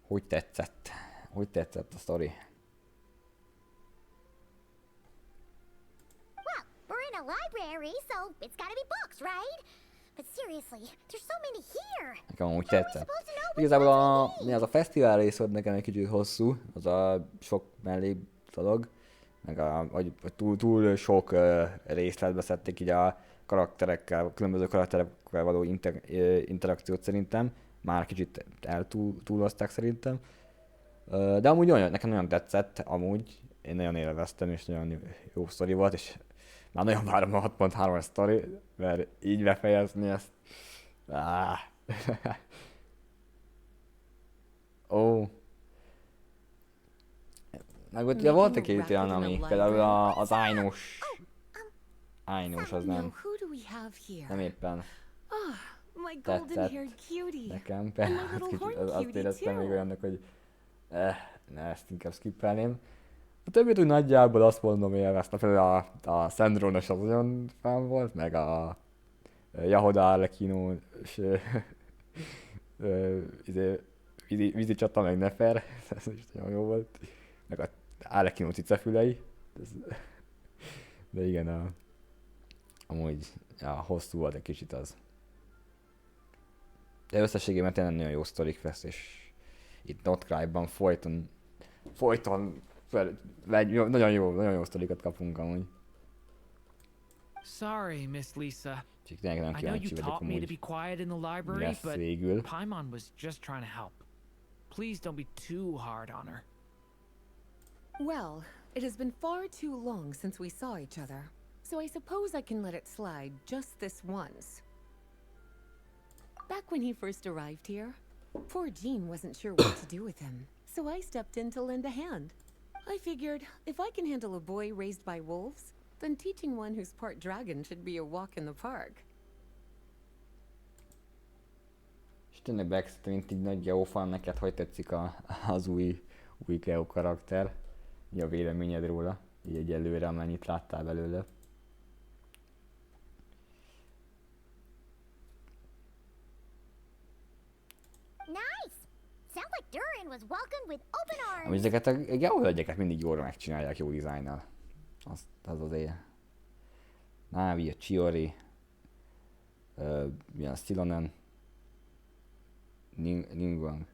Hogy tetszett? Hogy tetszett a sztori? A library, so it's gotta be books, right? But seriously, there's so many here. Nekem amúgy tetszett. Igazából az a fesztivál rész volt nekem egy kicsit hosszú, az a sok mellé dolog, meg túl sok részletbe szedték így a karakterekkel, különböző karakterekkel való interakciót szerintem. Már kicsit eltúlozták szerintem. De amúgy nekem nagyon tetszett, amúgy én nagyon élveztem, és nagyon jó sztori volt, és már nagyon várom a 6.3-as sztori, mert így befejezni ezt. Meg ott ugye volt két olyan, ami például az Ájnós az nem éppen tetszett nekem, azt éreztem még olyannak, hogy ezt inkább skippelném. A többit úgy nagyjából azt mondom, hogy élveztem, például a Szendrónos az nagyon fán volt, meg a Jahoda Arlekinos vízi csata, meg Nefer, ez is nagyon jó volt, meg a Arlekinó cicefülei, de igen, amúgy hosszú volt egy kicsit az. De összességében tényleg nagyon jó sztorik lesz, és itt Notcry-ban folyton nagyon jó sztorikat kapunk amúgy. Sorry, Miss Lisa. Csak tényleg nem I know you kíváncsi vagyok taught me to amúgy. be quiet in the library, Lesz but végül. Paimon was just trying to help. Please don't be too hard on her. Well, it has been far too long since we saw each other, so I suppose I can let it slide just this once. Back when he first arrived here, poor Jean wasn't sure what to do with him, so I stepped in to lend a hand. I figured, if I can handle a boy raised by wolves, then teaching one who's part dragon should be a walk in the park. És tényleg Baxter, mint így nagy geofan, neked hogy tetszik az új Geo karakter? Mi a véleményed róla? Így egyelőre, amennyit láttál belőle. Nice. Sounds like Durin was welcomed with open arms. Amúgy ezeket a geohölgyeket mindig jól megcsinálják, jó dizájnnal. Az azért. Navi, a Chiori, milyen Stilonen, Ningguang.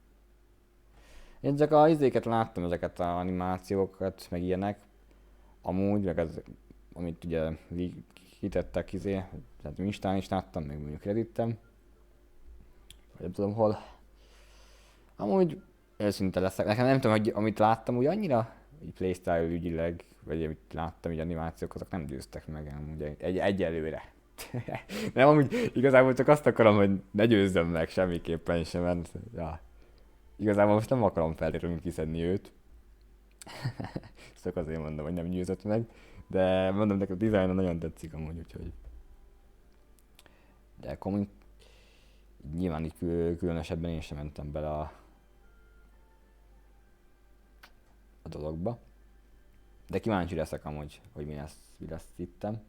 Én csak a izéket láttam, ezeket az animációkat, meg ilyenek. Amúgy, meg az, amit ugye kitettek tehát Instán is láttam, meg mondjuk Redditem. Vagy nem tudom hol. Amúgy őszinte leszek. Nekem nem tudom, hogy amit láttam, úgy annyira így playstyle ügyileg, vagy amit láttam, így animációk, azok nem győztek meg amúgy egyelőre. Nem, amúgy igazából csak azt akarom, hogy ne győzzem meg semmiképpen sem, mert igazából most nem akarom feltétlenül kiszedni őt. Csak azért mondom, hogy nem győzött meg, de mondom, nekem a dizájna nagyon tetszik amúgy, úgyhogy. De akkor nyilván így különösebben én sem mentem bele a dologba. De kíváncsi leszek amúgy, hogy mi lesz ittem.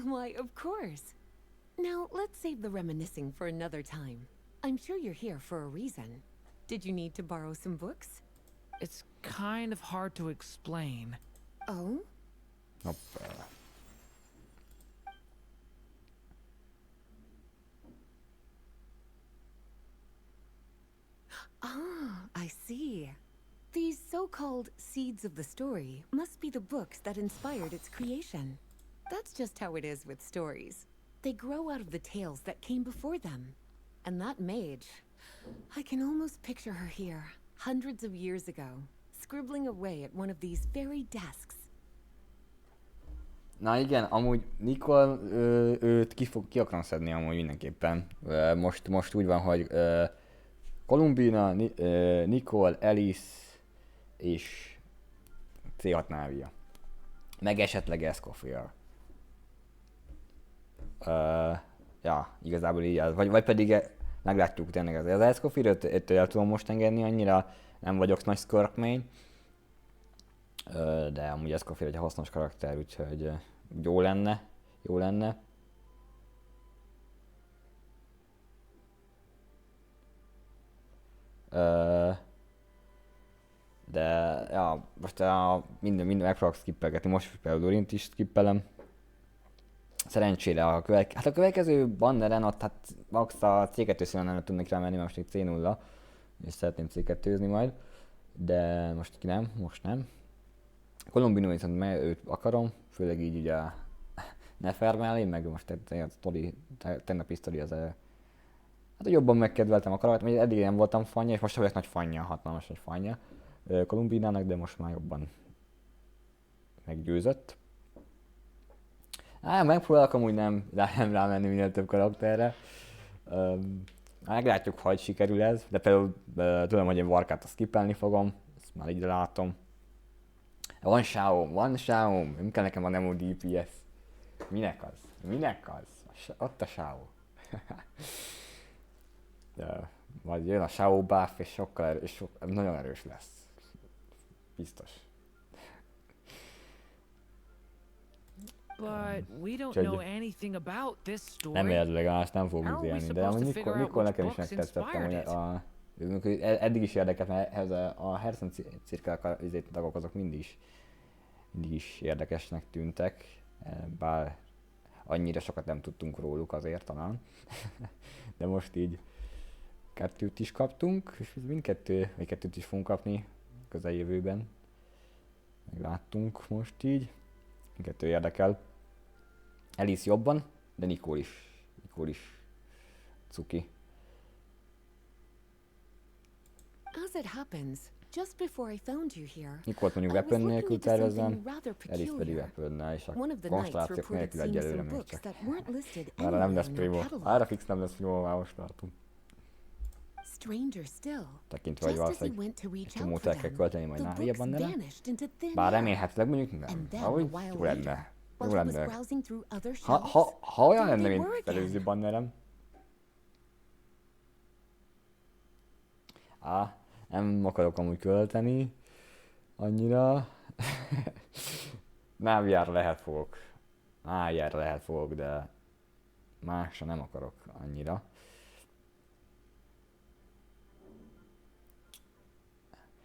Why, of course. Now, let's save the reminiscing for another time. I'm sure you're here for a reason. Did you need to borrow some books? It's kind of hard to explain. Oh? Hoppá. Ah, I see. These so-called seeds of the story must be the books that inspired its creation. That's just how it is with stories. They grow out of the tales that came before them. And that mage, I can almost picture her here, hundreds of years ago, scribbling away at one of these very desks. Na igen, amúgy Mikor, őt ki akarom szedni amúgy mindenképpen. Most úgy van, hogy Columbina, Nicole, Alice és C6 Navia. Meg esetleg Escoffier. Ja, igazából így az. Vagy pedig meglátjuk tényleg az Escoffier, őt el tudom most engedni annyira, nem vagyok nagy Skirkmain. De amúgy Escoffier egy hasznos karakter, úgyhogy jó lenne. De ja, most minden megpróbálok skippelgetni, most például Dorint is skippelem. Szerencsére a következő banneren ott hát max a C2 színen nem tudnék rámenni, mert most egy C0, és szeretném C2-zni majd. De most most nem. Columbino viszont őt akarom, főleg így ugye Nefer mellé, meg most tegnapi sztori az hát jobban megkedveltem a karaktert, mert eddig nem voltam fanja, és most sem vagyok nagy fanja, hatalmas nagy fanja Columbinának, de most már jobban meggyőzött. Megpróbálok amúgy nem rámenni minél több karakterre. Meglátjuk, hogy sikerül ez, de például tudom, hogy én Varkát skippelni fogom, ezt már így látom. Van Shaom, nem kell nekem a Nemo DPS. Minek az? Ott a Shao. Majd jön a Shao buff, és nagyon erős lesz. Biztos. But we don't know anything about this story. Nem érdekleg, azt nem fogunk élni, de amúgy Mikor nekem is megtetszettem, hogy eddig is érdekelt, mert ez a Herzen cirkel tagok azok mindig is érdekesnek tűntek, bár annyira sokat nem tudtunk róluk azért talán. De most így kettőt is kaptunk, és kettőt is fogunk kapni közeljövőben. Megláttunk most így. Mindkettő érdekel. Alice jobban, de Nicole is cuki. As it happens, just before I found you here, Nicole mondjuk weapon nélkül tervezem, Alice pedig weaponnel, és a konstellációk nélkül egyelőre még csak. Arra nem lesz primo. Arra fix nem lesz primo, már most tartunk. Tekintve, hogy valószínűleg egy csomót el kell költeni majd Náviában, de nem. Bár remélhetőleg mondjuk nem. Ahogy jó lenne. Ha olyan lenne, mint előző bannerem. Nem akarok amúgy költeni annyira. Náviára lehet fogok, de másra nem akarok annyira.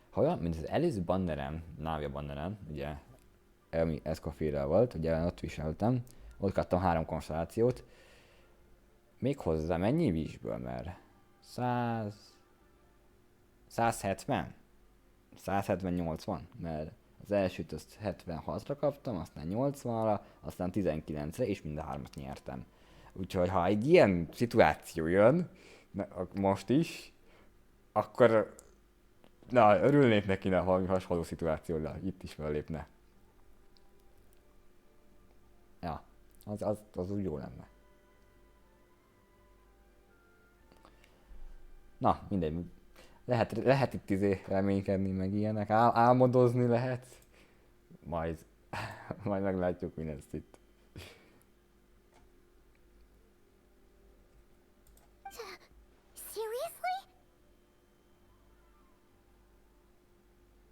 Ha olyan, mint az előző bannerem, Navia bannerem, ugye, ami Escoffierrel volt, ugye ott viseltem, ott kaptam 3 konstellációt, még hozzá mennyi vízből, mert 170, 80, mert az elsőt azt 76-ra kaptam, aztán 80-ra, aztán 19-re, és mind a 3-at nyertem. Úgyhogy ha egy ilyen szituáció jön, most is, akkor örülnék neki, ha hasonló szituációra itt is fellépne. Ja, az úgy jó lenne. Na, mindegy. Lehet itt reménykedni, meg ilyenek, álmodozni lehet. Majd meglátjuk, mi lesz itt.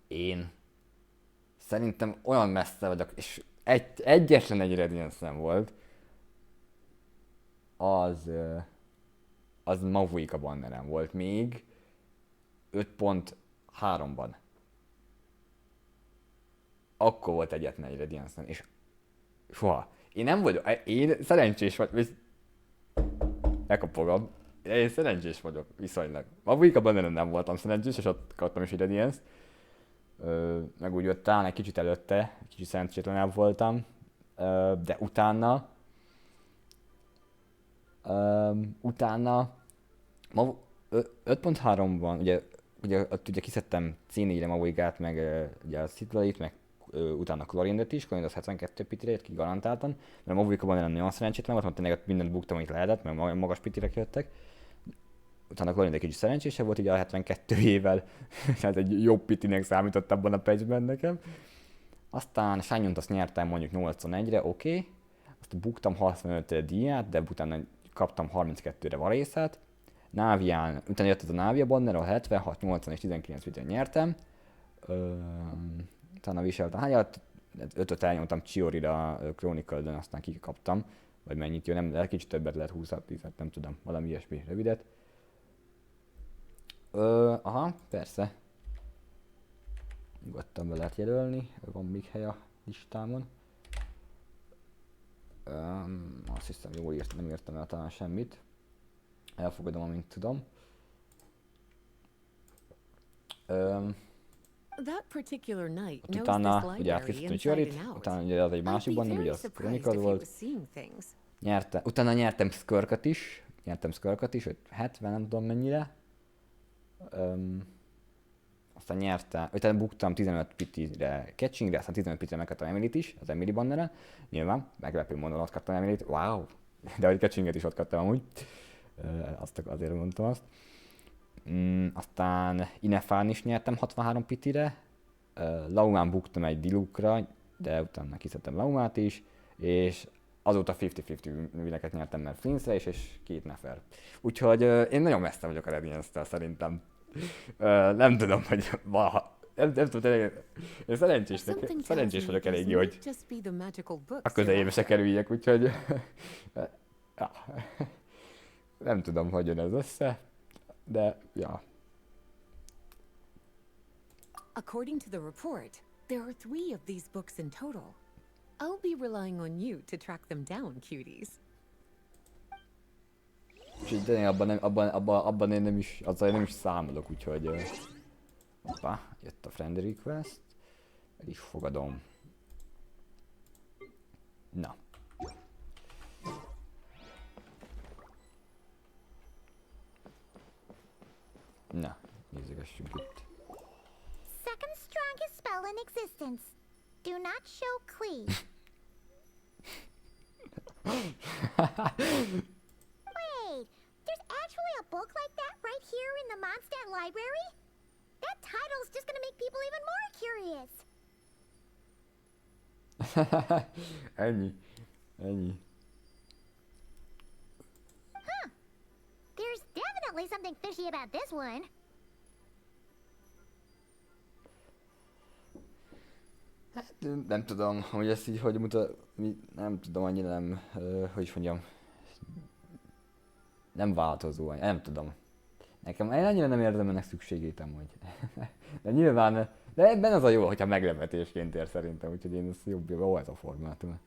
Én szerintem olyan messze vagyok, és egyetlen egy radiance nem volt. Az az Mavuika banneren volt még 5.3-ban. Akkor volt egyetlen egy Radiance-en, és soha. Én szerencsés vagyok, elkapogom. Én szerencsés vagyok, viszonylag. Mavuika banneren nem voltam szerencsés, és ott kaptam is egy Radiance-t. Meg úgy jött talán egy kicsit előtte, kicsit szerencsétlenebb voltam. De utána 5.3-ban, ugye kiszedtem C4-re Mavuikát, meg ugye a Citlait, meg utána Klorindet is, Klorind az 72 pitire jött ki garantáltan, mert a Mavuikában nagyon szerencsétlen volt, mert tényleg mindent buktam, amit lehetett, mert magas pitirek jöttek. Utána Klorind egy kicsit szerencsésebb volt, ugye a 72 évvel, ez egy jobb pitinek számított abban a patchben nekem. Aztán Shányont azt nyertem mondjuk 81-re, oké. Azt buktam 65-re díját, de utána kaptam 32-re varészát. Návián, utána jött ez a Návia banner, a 76, 80 és 19 pitire nyertem. Utána viseltem hányat, 5-öt elnyomtam Chiorira Chronicle-dön, aztán kikaptam. Vagy mennyit jön, nem, kicsit többet lehet 20-10, nem tudom, valami ilyesmi rövidet. Aha, persze. Nyugodtan be lehet jelölni, van még hely a listámon. Azt hiszem jól nem írtam el talán semmit. Elfogadom, amint tudom. Utána ugye átkészítettem Chiorit, utána ugye az egy másik banner, ugye az Chronicle volt. Utána nyertem Skirket is, 70, nem tudom mennyire. Aztán nyertem, utána buktam 15 pitire Catchingre, aztán 15 pitire megkaptam Emilit is, az Emily banneren. Nyilván, meglepő módon ott kaptam Emilit, wow! De hogy Catchinget is ott kaptam amúgy. Azért mondtam azt. Aztán Inefán is nyertem 63 pitire. Laumán buktam egy Dilukra, de utána kiszedtem Laumát is. És azóta 50-50 wineket nyertem, mert Flinszre is, és 2 Nefer. Úgyhogy én nagyon messze vagyok a Radiance-tel szerintem. Nem tudom, hogy valaha... Nem tudom, tényleg, én szerencsés vagyok eléggé, hogy a közeljébe se kerüljek, úgyhogy... Nem tudom, hogy jön ez össze, de ja. According to the report, there are 3 of these books in total. I'll be relying on you to track them down, cuties. Úgyhogy de abban én nem is, azzal én nem is számolok, úgyhogy... Hoppá, jött a friend request. El is fogadom. Na. Na, nézzük itt. Second strongest spell in existence. Do not show cleave. Wait, there's actually a book like that right here in the Mondstadt library? That title's just gonna make people even more curious. Ennyi. Huh. There's definitely something fishy about this one. Hát nem tudom, hogy ezt így hogy nem tudom, annyira nem, hogy mondjam, nem változó, nem tudom. Nekem annyira nem érzem ennek szükségét amúgy. De nyilván, de ebben az a jó, hogyha meglepetésként ér szerintem, úgyhogy én ezt jó ez a formátum.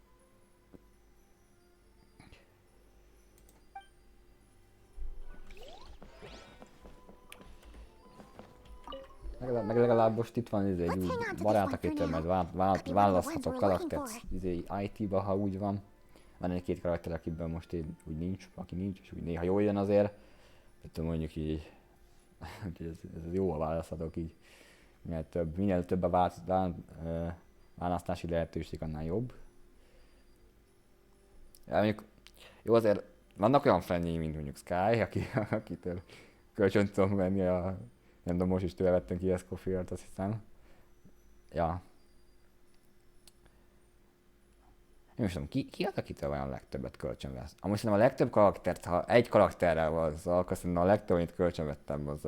Meg legalább most itt van egy új barát, akitől majd választhatok karaktert IT-ba, ha úgy van. Van egy-két karakter, akiben most úgy nincs, aki nincs, és úgy néha jól jön azért. Tehát mondjuk így, ez jó, ha választhatok így. Minél több a választási lehetőség, annál jobb. Ja, mondjuk, jó azért vannak olyan friendjei, mint mondjuk Sky, akitől kölcsön tudom venni a... Nem tudom, most is tőle vettem ki ezt Coffee-t, azt hiszem. Ja. Én most tudom, ki az, akitől olyan legtöbbet kölcsön vesz? Amúgy szerintem a legtöbb karaktert, ha egy karakterrel van, akkor szerintem a legtöbb, amit kölcsön vettem, az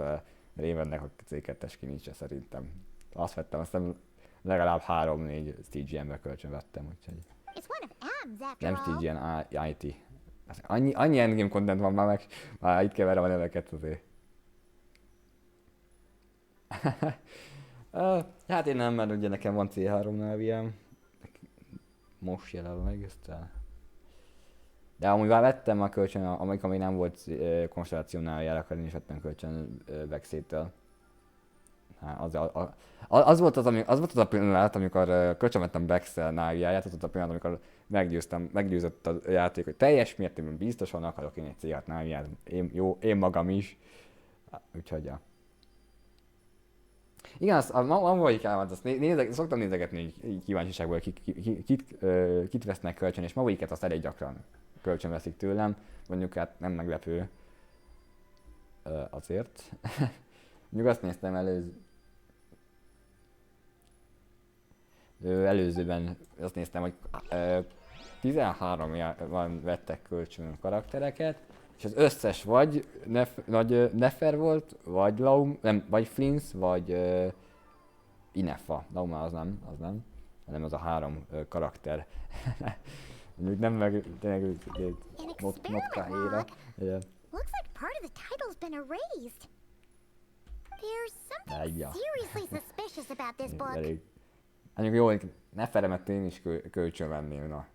Ravennek a C2-es kinicse szerintem. Azt vettem, aztán legalább 3-4 CGM-be kölcsön vettem, úgyhogy... Nem CGN, IT. Annyi endgame content van már itt keverem a neveket azért. Hát én nem, mert ugye nekem van C3 neviem. Most jelenleg ezt el. De amúgy már vettem a kölcsön, amikor még nem volt konstellációnál jár, akkor én is vettem kölcsön Vexétől. Az volt az a pillanat, amikor kölcsön vettem Vexel náviáját, az volt a pillanat, amikor meggyőzött a játék, hogy teljes mértékben biztosan akarok én egy C6 náviát. Én magam is. Úgyhogy ja. Igen, azt vagyik álmat, azt szoktam nézegetni kíváncsiságból, kit vesznek kölcsön, és maguiket azt elég gyakran kölcsön veszik tőlem, mondjuk hát nem meglepő azért. Mondjuk azt néztem előzőben, azt néztem, hogy 13 vettek kölcsön karaktereket, és az összes vagy Nefer volt, vagy Laum, nem, vagy Flins, vagy Inefa. Lauma az nem, hanem az a 3 karakter. Mondjuk nem meg tényleg notkáhéra. Looks like part of the title's been erased. There's something seriously suspicious about this book. Mondjuk jó, Neferemet én is kölcsön venném, na.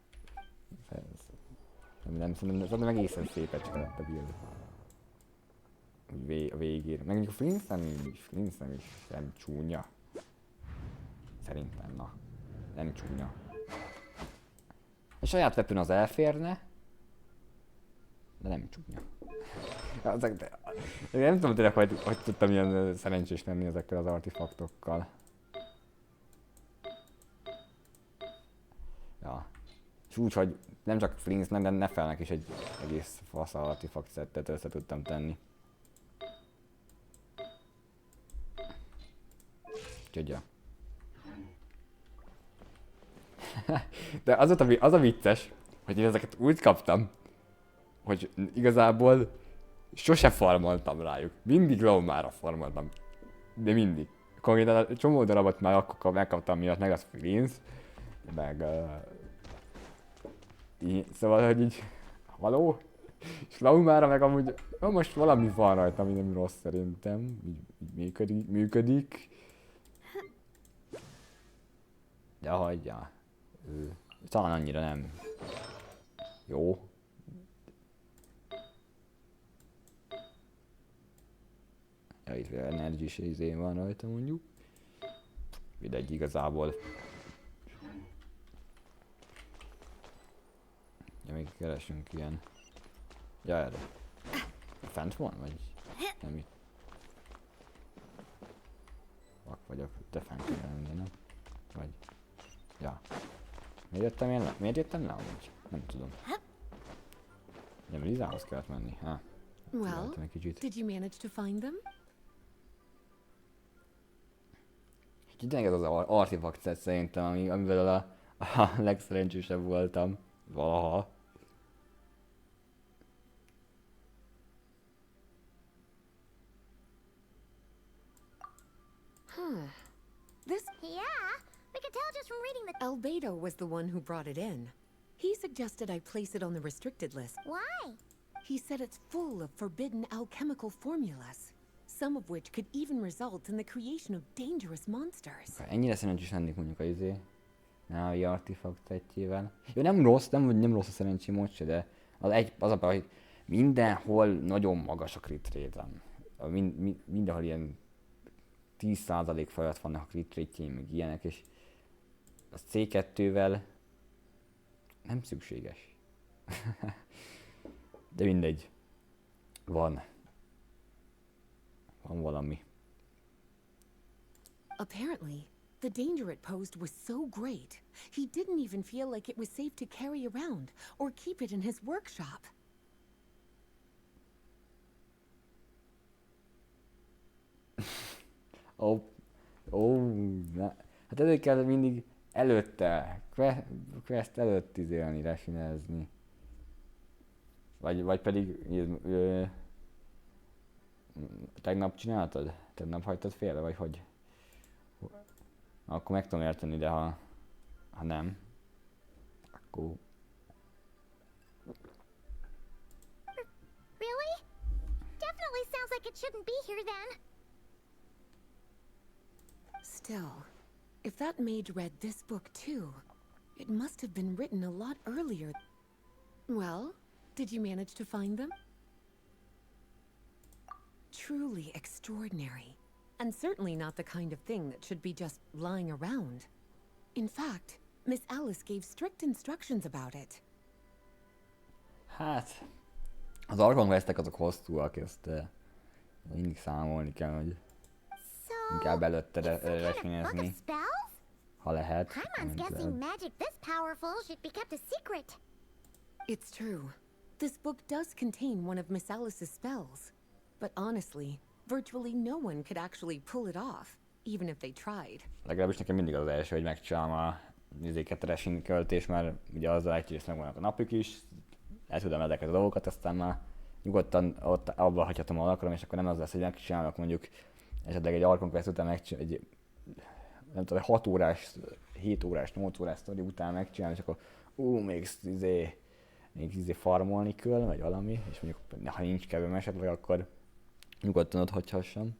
Szerintem egészen szépet csinált a build. A végére. Meg mondjuk Flins nem is nem csúnya. Szerintem, na. Nem csúnya. A saját weapon az elférne, de nem csúnya. Nem tudom tényleg, hogy tudtam ilyen szerencsés lenni ezekkel az artefaktokkal. Ja. És úgy, hogy nem csak Flinsnek, de Nefelnek is egy egész fasz artefakt szettet össze tudtam tenni. Úgyhogy ja. De az a vicces, hogy én ezeket úgy kaptam, hogy igazából sose farmoltam rájuk. Mindig Laumára farmoltam. De mindig. Konkrétan a csomó darabot már akkor megkaptam miatt, meg az Flins, meg szóval, hogy így való, és Laumára meg amúgy most valami van rajta, ami nem rossz szerintem, így működik. De hagyja. Talán annyira nem jó. Ja, itt energis izé van rajta mondjuk. Mindegy igazából. Ja, még keresünk ilyen. Ja, erre. Fent van, vagy nem itt? Vak vagyok, de fent kell lenni, nem? Vagy... Ja. Miért jöttem én le? Miért jöttem le amúgy? Nem tudom. Nem, Lizához kellett menni. Well, did you manage to find them? Tényleg ez az artefakt set szerintem, amivel a legszerencsésebb voltam valaha. This... Yeah, we could tell just from reading the... Albedo was the one who brought it in. He suggested I place it on the restricted list. Why? He said it's full of forbidden alchemical formulas, some of which could even result in the creation of dangerous monsters. Ennyire szerencsés lennék mondjuk a návi artefakt setjével. Jó, nem rossz a szerencsém ott se, de az a baj, hogy mindenhol nagyon magas a crit rate-em. Mindenhol ilyen 10% felett vannak a crit rate-jeim, meg ilyenek, és az C2-vel nem szükséges. De mindegy. Van valami. Apparently, the danger it posed was so great, he didn't even feel like it was safe to carry around or keep it in his workshop. Hát ezért kell mindig előtte, quest előtt izélni, refinezni. Vagy pedig tegnap csináltad? Tegnap hagytad félre, vagy hogy? Akkor meg tudom érteni, de ha nem, akkor like it shouldn't be here then. Still, if that maid read this book too, it must have been written a lot earlier. Well, did you manage to find them? Truly extraordinary, and certainly not the kind of thing that should be just lying around. In fact, Miss Alice gave strict instructions about it. Hát, az Archon questek azok hosszúak, ezt mindig számolni kell, hogy inkább előtte resményezni, ha lehet. Paimon's guessing magic this powerful should be kept a secret. It's true. This book does contain one of Miss Alice's spells. But honestly, virtually no one could actually pull it off, even if they tried. Legalábbis nekem mindig az első, hogy megcsinálom a nézőket resin költés, mert ugye azzal egyrészt megvannak a napjuk is, el tudom ezeket a dolgokat, aztán már nyugodtan ott abba hagyhatom, ahol akarom, és akkor nem az lesz, hogy megcsinálok mondjuk esetleg egy Archon quest után megcsinálom, egy nem tudom, 6 órás, 7 órás, 8 órás sztori után megcsinálom, és akkor még farmolni kell, vagy valami, és mondjuk ha nincs kedvem esetleg, akkor nyugodtan ott hagyhassam.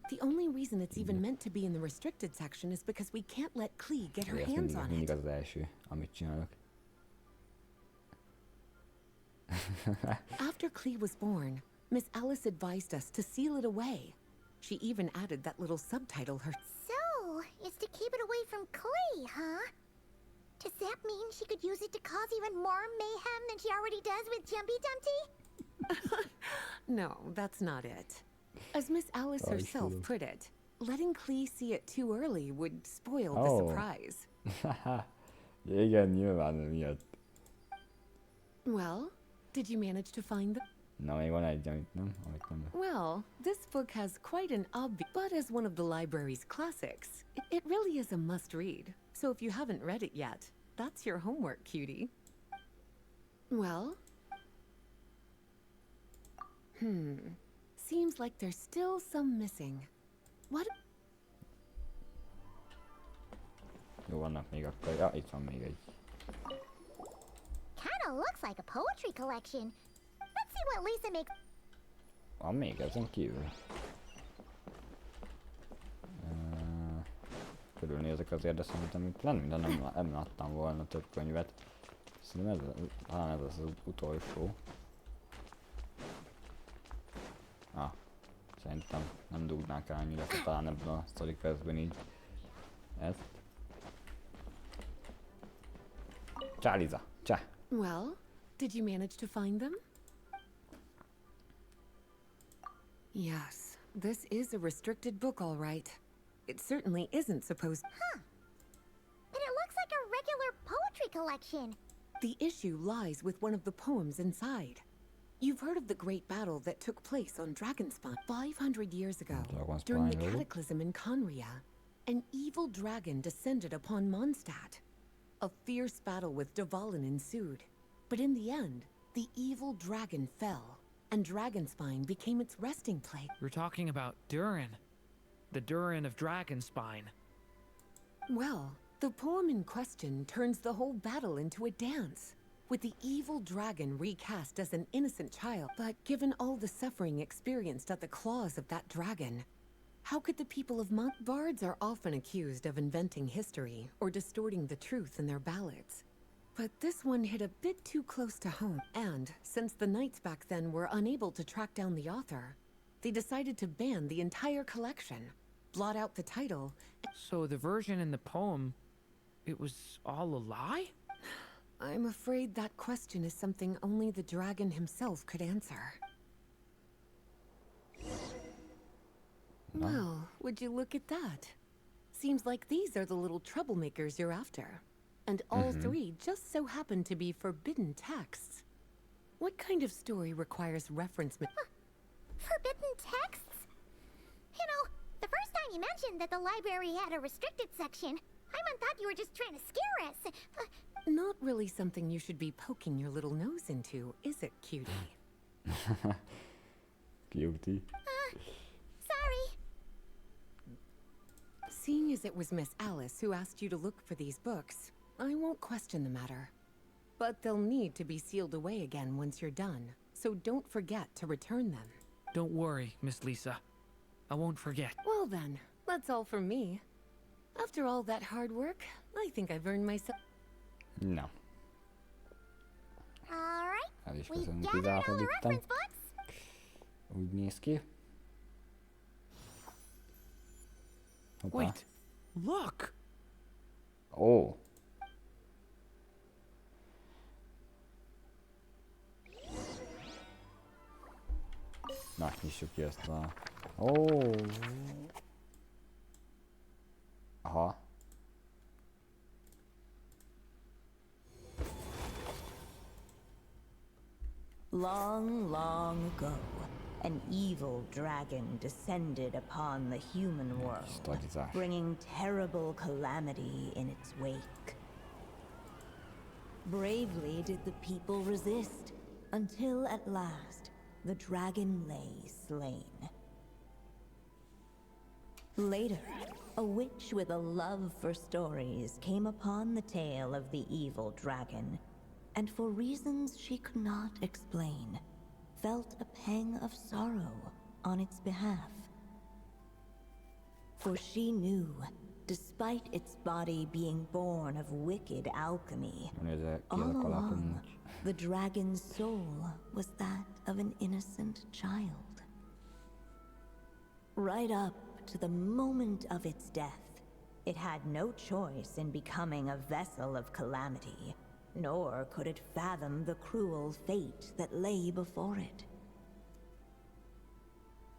The only reason it's even meant to be in the restricted section is because we can't let Klee get her hands on it. Mindig az első, amit csinálok. After Klee was born, Miss Alice advised us to seal it away. She even added that little subtitle her. So, it's to keep it away from Klee, huh? Does that mean she could use it to cause even more mayhem than she already does with Jumpy Dumpty? No, that's not it. As Miss Alice herself put it, letting Klee see it too early would spoil the surprise. Igen, nyilván miatt. Well, did you manage to find them? Na, még van egy, amit nem. Well, this book has quite an obvious, but as one of the library's classics, it really is a must-read. So if you haven't read it yet, that's your homework, cutie. Well? Seems like there's still some missing. What? Jó, vannak még akkor. Ja, itt van még egy. Kinda looks like a poetry collection. Let's see what Lisa makes. Van még ezen kívül. Körülnézek azért, de szerintem itt nem adtam volna több könyvet. Szerintem talán ez az utolsó. Szerintem nem dugnák el annyira, talán ebben a story questben így ezt. Csá, Liza! Csá! Well, did you manage to find them? Yes, this is a restricted book, all right. It certainly isn't supposed. Huh. But it looks like a regular poetry collection. The issue lies with one of the poems inside. You've heard of the great battle that took place on Dragonspine 500 years ago. During the cataclysm in Conria, an evil dragon descended upon Mondstadt. A fierce battle with Dvalin ensued, but in the end, the evil dragon fell, and Dragonspine became its resting place. We're talking about Durin, the Durin of Dragonspine. Well, the poem in question turns the whole battle into a dance, with the evil dragon recast as an innocent child. But given all the suffering experienced at the claws of that dragon, how could the people of Bards are often accused of inventing history or distorting the truth in their ballads. But this one hit a bit too close to home, and since the knights back then were unable to track down the author, they decided to ban the entire collection, blot out the title. So the version in the poem, it was all a lie? I'm afraid that question is something only the dragon himself could answer. No. Well, would you look at that? Seems like these are the little troublemakers you're after. And all three just so happen to be forbidden texts. What kind of story requires reference? Forbidden texts? You know, the first time you mentioned that the library had a restricted section, Paimon thought you were just trying to scare us. Not really something you should be poking your little nose into, is it, cutie? Cutie. Sorry. Seeing as it was Miss Alice who asked you to look for these books, I won't question the matter. But they'll need to be sealed away again once you're done, so don't forget to return them. Don't worry, Miss Lisa. I won't forget. Well then, that's all from me. After all that hard work, I think I've earned myself. Na. Alright, El is we've köszönjük, gathered all the kizáfordítottam. reference books. Úgy néz ki. Hoppá. Wait, look! Ó. Na, nyissuk ki ezt a... Ó. Aha. Long, long ago, an evil dragon descended upon the human world, bringing terrible calamity in its wake. Bravely did the people resist, until at last, the dragon lay slain. Later, a witch with a love for stories came upon the tale of the evil dragon, and for reasons she could not explain, felt a pang of sorrow on its behalf. For she knew, despite its body being born of wicked alchemy, all along, the dragon's soul was that of an innocent child. Right up to the moment of its death, it had no choice in becoming a vessel of calamity, nor could it fathom the cruel fate that lay before it.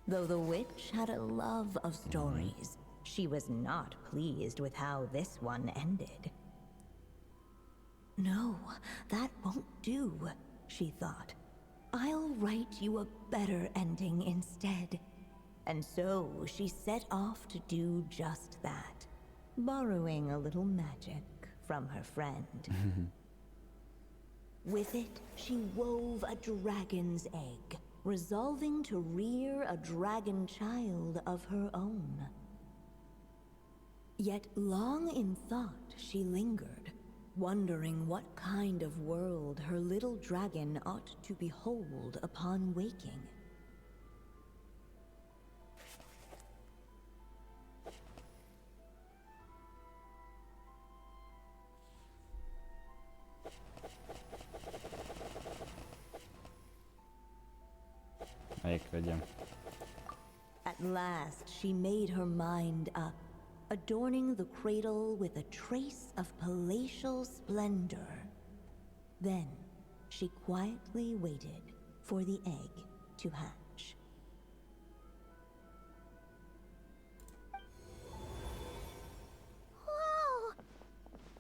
Though the witch had a love of stories, she was not pleased with how this one ended. No, that won't do, she thought. I'll write you a better ending instead. And so she set off to do just that, borrowing a little magic from her friend. With it, she wove a dragon's egg, resolving to rear a dragon child of her own. Yet long in thought she lingered, wondering what kind of world her little dragon ought to behold upon waking. At last, she made her mind up, adorning the cradle with a trace of palatial splendor. Then, she quietly waited for the egg to hatch. Whoa!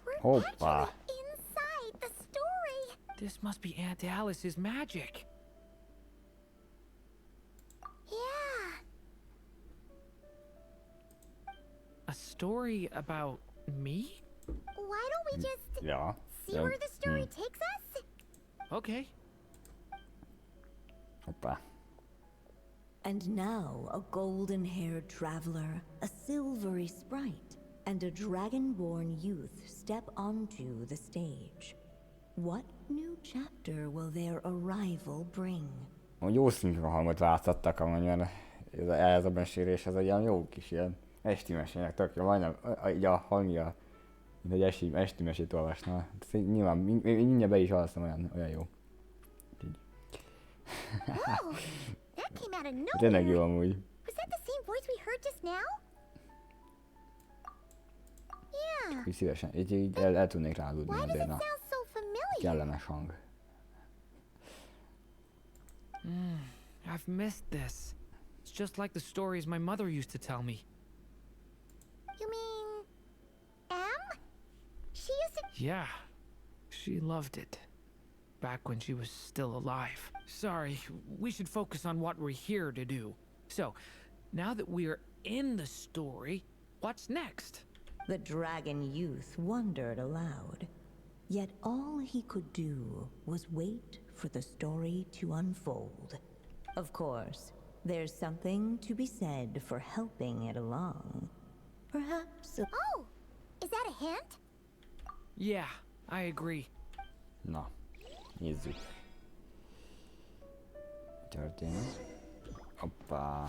We're Hoppa. actually inside the story. This must be Aunt Alice's magic. Yeah. A story about me? Why don't we just Ja. see where the story takes us? Okay. Hoppá. And now a golden-haired traveler, a silvery sprite, and a dragon-born youth step onto the stage. What new chapter will their arrival bring? Úgy jó szinkronhangot látszottak amúgy, mert ez a mesélés, ez egy ilyen jó kis ilyen esti mesének, tök jó, majdnem így a hangja, mint egy esti mesét olvasna. Nyilván mindjárt be is alszom, olyan jó. Whoa! That came out of nowhere. Tényleg jó amúgy. Was that the same voice we heard just now? Yeah. Így szívesen, így el tudnék ráludni Why does azért, it na. sound so familiar? Kellemes hang. I've missed this. It's just like the stories my mother used to tell me. You mean Em? She used to. Yeah, she loved it. Back when she was still alive. Sorry, we should focus on what we're here to do. So, now that we're in the story, what's next? The dragon youth wondered aloud. Yet all he could do was wait for the story to unfold. Of course, there's something to be said for helping it along. Perhaps a... Oh! Is that a hint? Yeah, I agree. Na, nézzük. Történik. Hoppá.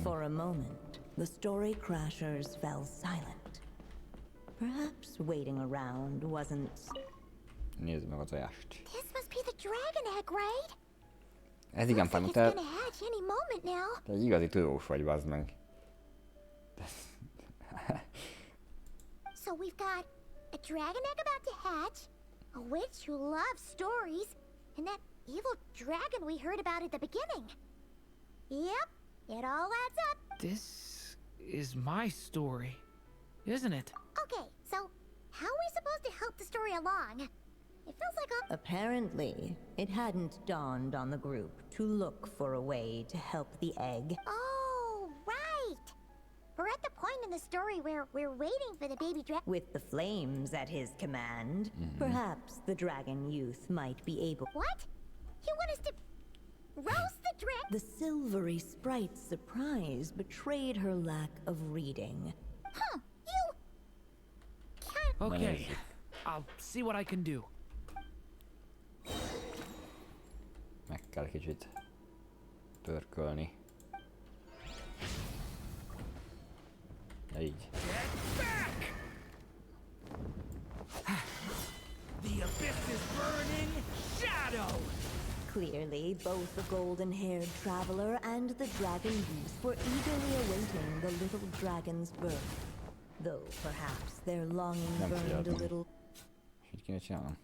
For a moment, the story crashers fell silent. Perhaps waiting around wasn't... Nézd meg a tojást. This must be the dragon egg, right? Ez igen, Looks like Pálma, it's gonna hatch any moment now. te egy igazi tudós vagy, bazd meg. So we've got a dragon egg about to hatch, a witch who loves stories, and that evil dragon we heard about at the beginning. Yep, it all adds up. This is my story, isn't it? Okay, so how are we supposed to help the story along? It feels like a... Apparently, it hadn't dawned on the group to look for a way to help the egg. Oh, right! We're at the point in the story where we're waiting for the baby dragon. With the flames at his command, perhaps the dragon youth might be able... What? You want us to roast the dragon? The silvery sprite's surprise betrayed her lack of reading. Huh, you... can't... Okay, I'll see what I can do. Meg kell kicsit törkölni. Ja, így. The abyss is burning shadow! Clearly, both the golden-haired traveler and the dragon youth were eagerly awaiting the little dragon's birth. Though perhaps their longing Nem burned a figyeltem. little... És így kéne csinálnom.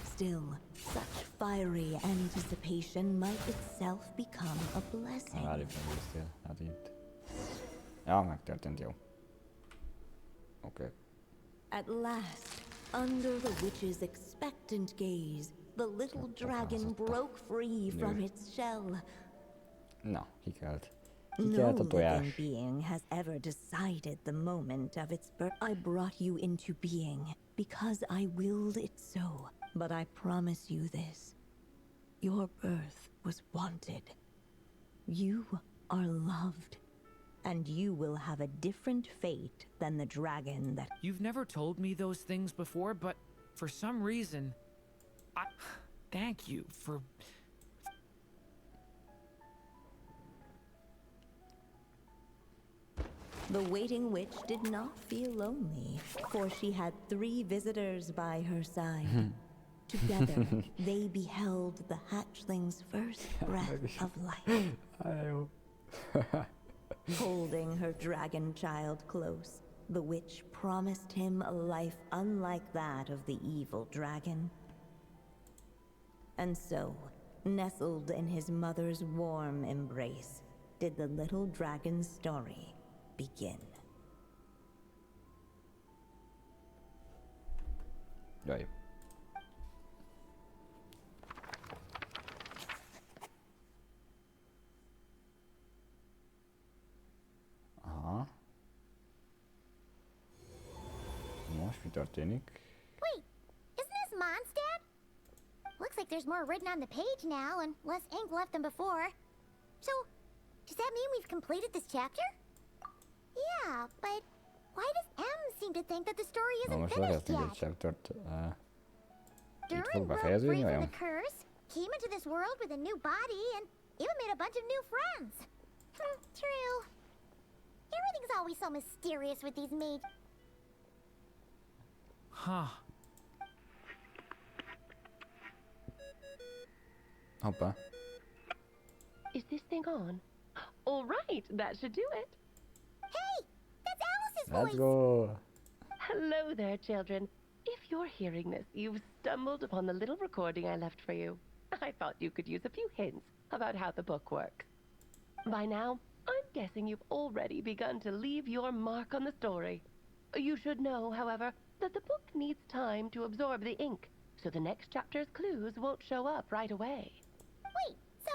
Still, such fiery anticipation might itself become a blessing. Várjuk, megnéztél. Hát itt. Ja, megtörtént, jó. Oké. At last, under the witch's expectant gaze, the little dragon broke free from its shell. Na, kikelt. No Kikelt a living tojás. being has ever decided the moment of its birth. I brought you into being because I willed it so. But I promise you this. Your birth was wanted. You are loved. And you will have a different fate than the dragon that... You've never told me those things before, but for some reason, I... Thank you for... The waiting witch did not feel lonely, for she had 3 visitors by her side. Together, they beheld the hatchling's first breath of life. Holding her dragon child close, the witch promised him a life unlike that of the evil dragon. And so, nestled in his mother's warm embrace, did the little dragon's story begin. Jaj. Aha. Most mi történik? Wait, isn't this Mondstadt? Looks like there's more written on the page now and less ink left than before. So, does that mean we've completed this chapter? Yeah, but why does M seem to think that the story Na isn't most finished lekezdtünk egy yet? chaptert. Itt fog Durin broke befejeződni, free from vajon? the curse, came into this world with a new body, and even made a bunch of new friends. True. Everything's always so mysterious with these maids. Huh. Hoppá. Is this thing on? All right, that should do it. Hey, that's Alice's Let's voice. go! Hello there, children. If you're hearing this, you've stumbled upon the little recording I left for you. I thought you could use a few hints about how the book works. By now, I'm guessing you've already begun to leave your mark on the story. You should know, however, that the book needs time to absorb the ink, so the next chapter's clues won't show up right away. Wait, so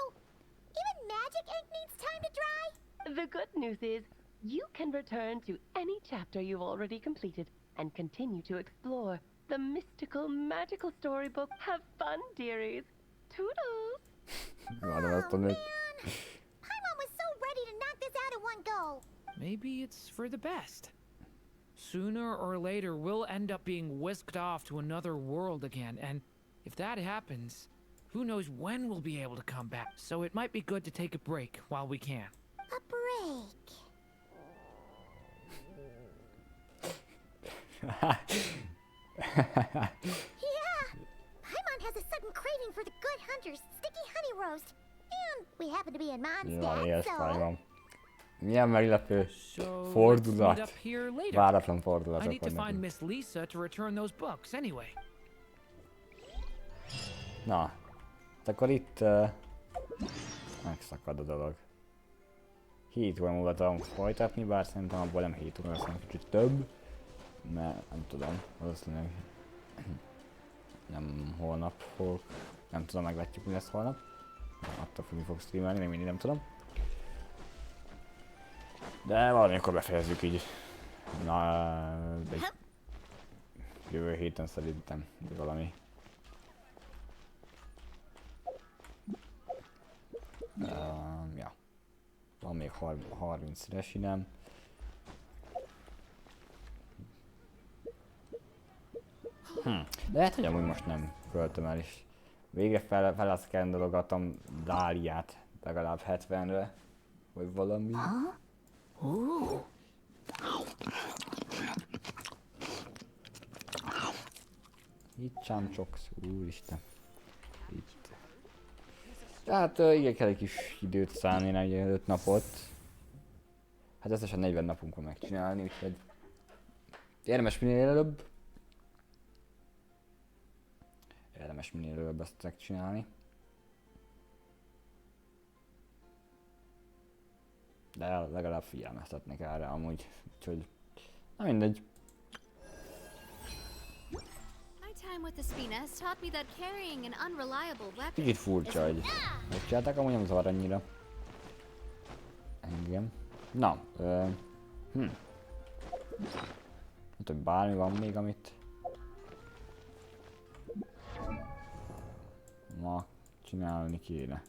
even magic ink needs time to dry? The good news is, you can return to any chapter you've already completed and continue to explore the mystical, magical storybook. Have fun, dearies. Toodles! Várom ezt a nőt. Paimon was so ready to knock this out in one go. Maybe it's for the best. sooner or later we'll end up being whisked off to another world again, and if that happens, who knows when we'll be able to come back. So it might be good to take a break while we can. A break. Yeah! Paimon has a sudden craving for the good hunter's sticky honey roast. And we happen to be in Mondstadt, so... Milyen meglepő fordulat. Váratlan fordulatok I need to vannak. find Miss Lisa to return those books anyway. Na, hát akkor itt megszakad a dolog. 7 óra múlva tudom folytatni, bár szerintem abból nem 7 óra, lesz kicsit több. Mert nem tudom, valószínűleg nem holnap fogok, nem tudom, meglátjuk mi lesz holnap. Attól függ, mi fog streamelni, még mindig nem tudom. De valamikor befejezzük így. Na, de jövő héten szerintem, de valami. Ja. Van még 30 resinem. De lehet, hogy amúgy most nem költöm el is. Végre feleszkendologatom Dáliát legalább 70-re, vagy valami. Itt csámcsoksz, úristen. Itt. Tehát igen, kell egy kis időt szállni, egy 5 napot. Hát összesen 40 napunk van megcsinálni, úgyhogy érdemes minél előbb. Érdemes minél előbb ezt megcsinálni. De legalább figyelmeztetnek erre amúgy, úgyhogy na mindegy. Kicsit furcsa, hogy megcsinálták, amúgy nem zavar annyira. Engem. Na, nem tudom, bármi van még, amit ma csinálni kéne.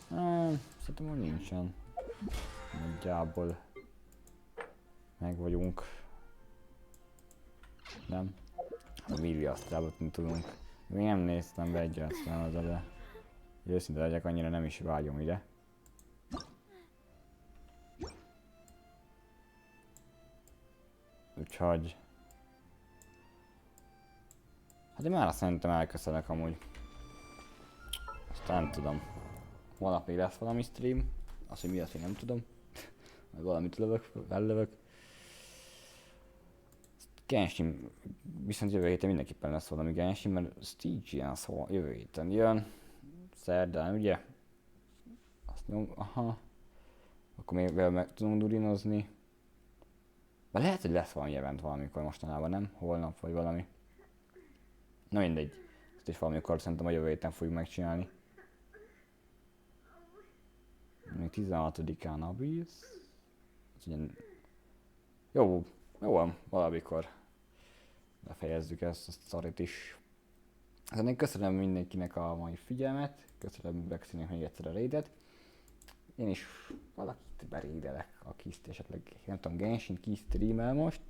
Szerintem úgy nincsen. Nagyjából meg vagyunk. Nem? A Vivi Asztrábot nem tudunk. Még nem néztem be egyáltalán oda, de őszinte legyek, annyira nem is vágyom ide. Úgyhogy... Hát én már szerintem elköszönök amúgy. Aztán nem tudom. Holnap még lesz valami stream. Azt, hogy mi az, én nem tudom. Majd valamit lövök. Genshin, viszont jövő héten mindenképpen lesz valami Genshin, mert Stygian szóval jövő héten jön. Szerdán, ugye? Azt nyom, aha. Akkor még vele meg tudunk durinozni. De lehet, hogy lesz valami event valamikor mostanában, nem? Holnap vagy valami. Na mindegy. Ezt is valamikor szerintem a jövő héten fogjuk megcsinálni. Még 16-án Abyss. Jó van, valamikor befejezzük ezt a sztorit is. Hát én köszönöm mindenkinek a mai figyelmet, köszönöm Bexinek még egyszer a raidet. Én is valakit berédelek, aki esetleg, nem tudom, Genshin ki streamel most.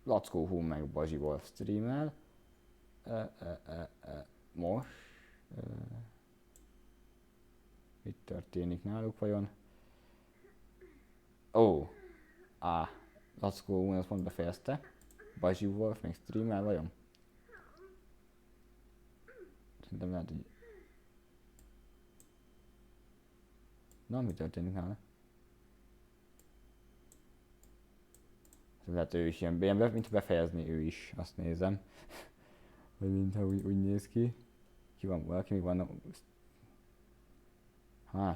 Lackó Hum meg Bazsi Wolf streamel. Most. Mit történik náluk vajon? Lackó Hum azt pont befejezte. Bazsi Wolf még streamel vajon? Szerintem lehet, hogy... Na, mi történik nála? Lehet ő is ilyen, mint befejezni ő is, azt nézem. Vagy mintha úgy néz ki. Ki van, valaki még van...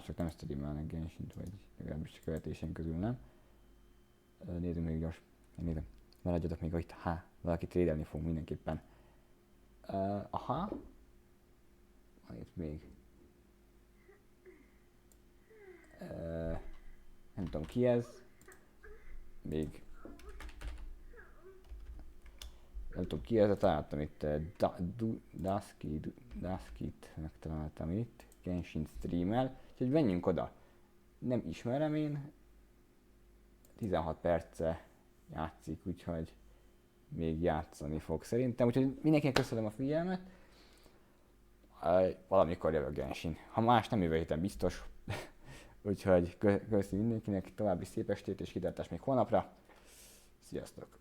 Csak nem streamelnek Genshint, vagy legalábbis a követéseink közül nem. Nézzünk még gyors. Megnézem. Maradjatok még itt. Valaki trédelni fog mindenképpen. Van itt még. Nem tudom ki ez. Még. Nem tudom ki ez, de találtam itt Duskit megtaláltam itt. Genshin streamel. Úgyhogy menjünk oda. nem ismerem én. 16 perce játszik, úgyhogy még játszani fog szerintem. Úgyhogy mindenkinek köszönöm a figyelmet. Valamikor jövök Genshin. Ha más nem jövő héten biztos. Úgyhogy köszönöm mindenkinek, további szép estét és kitartást még holnapra. Sziasztok!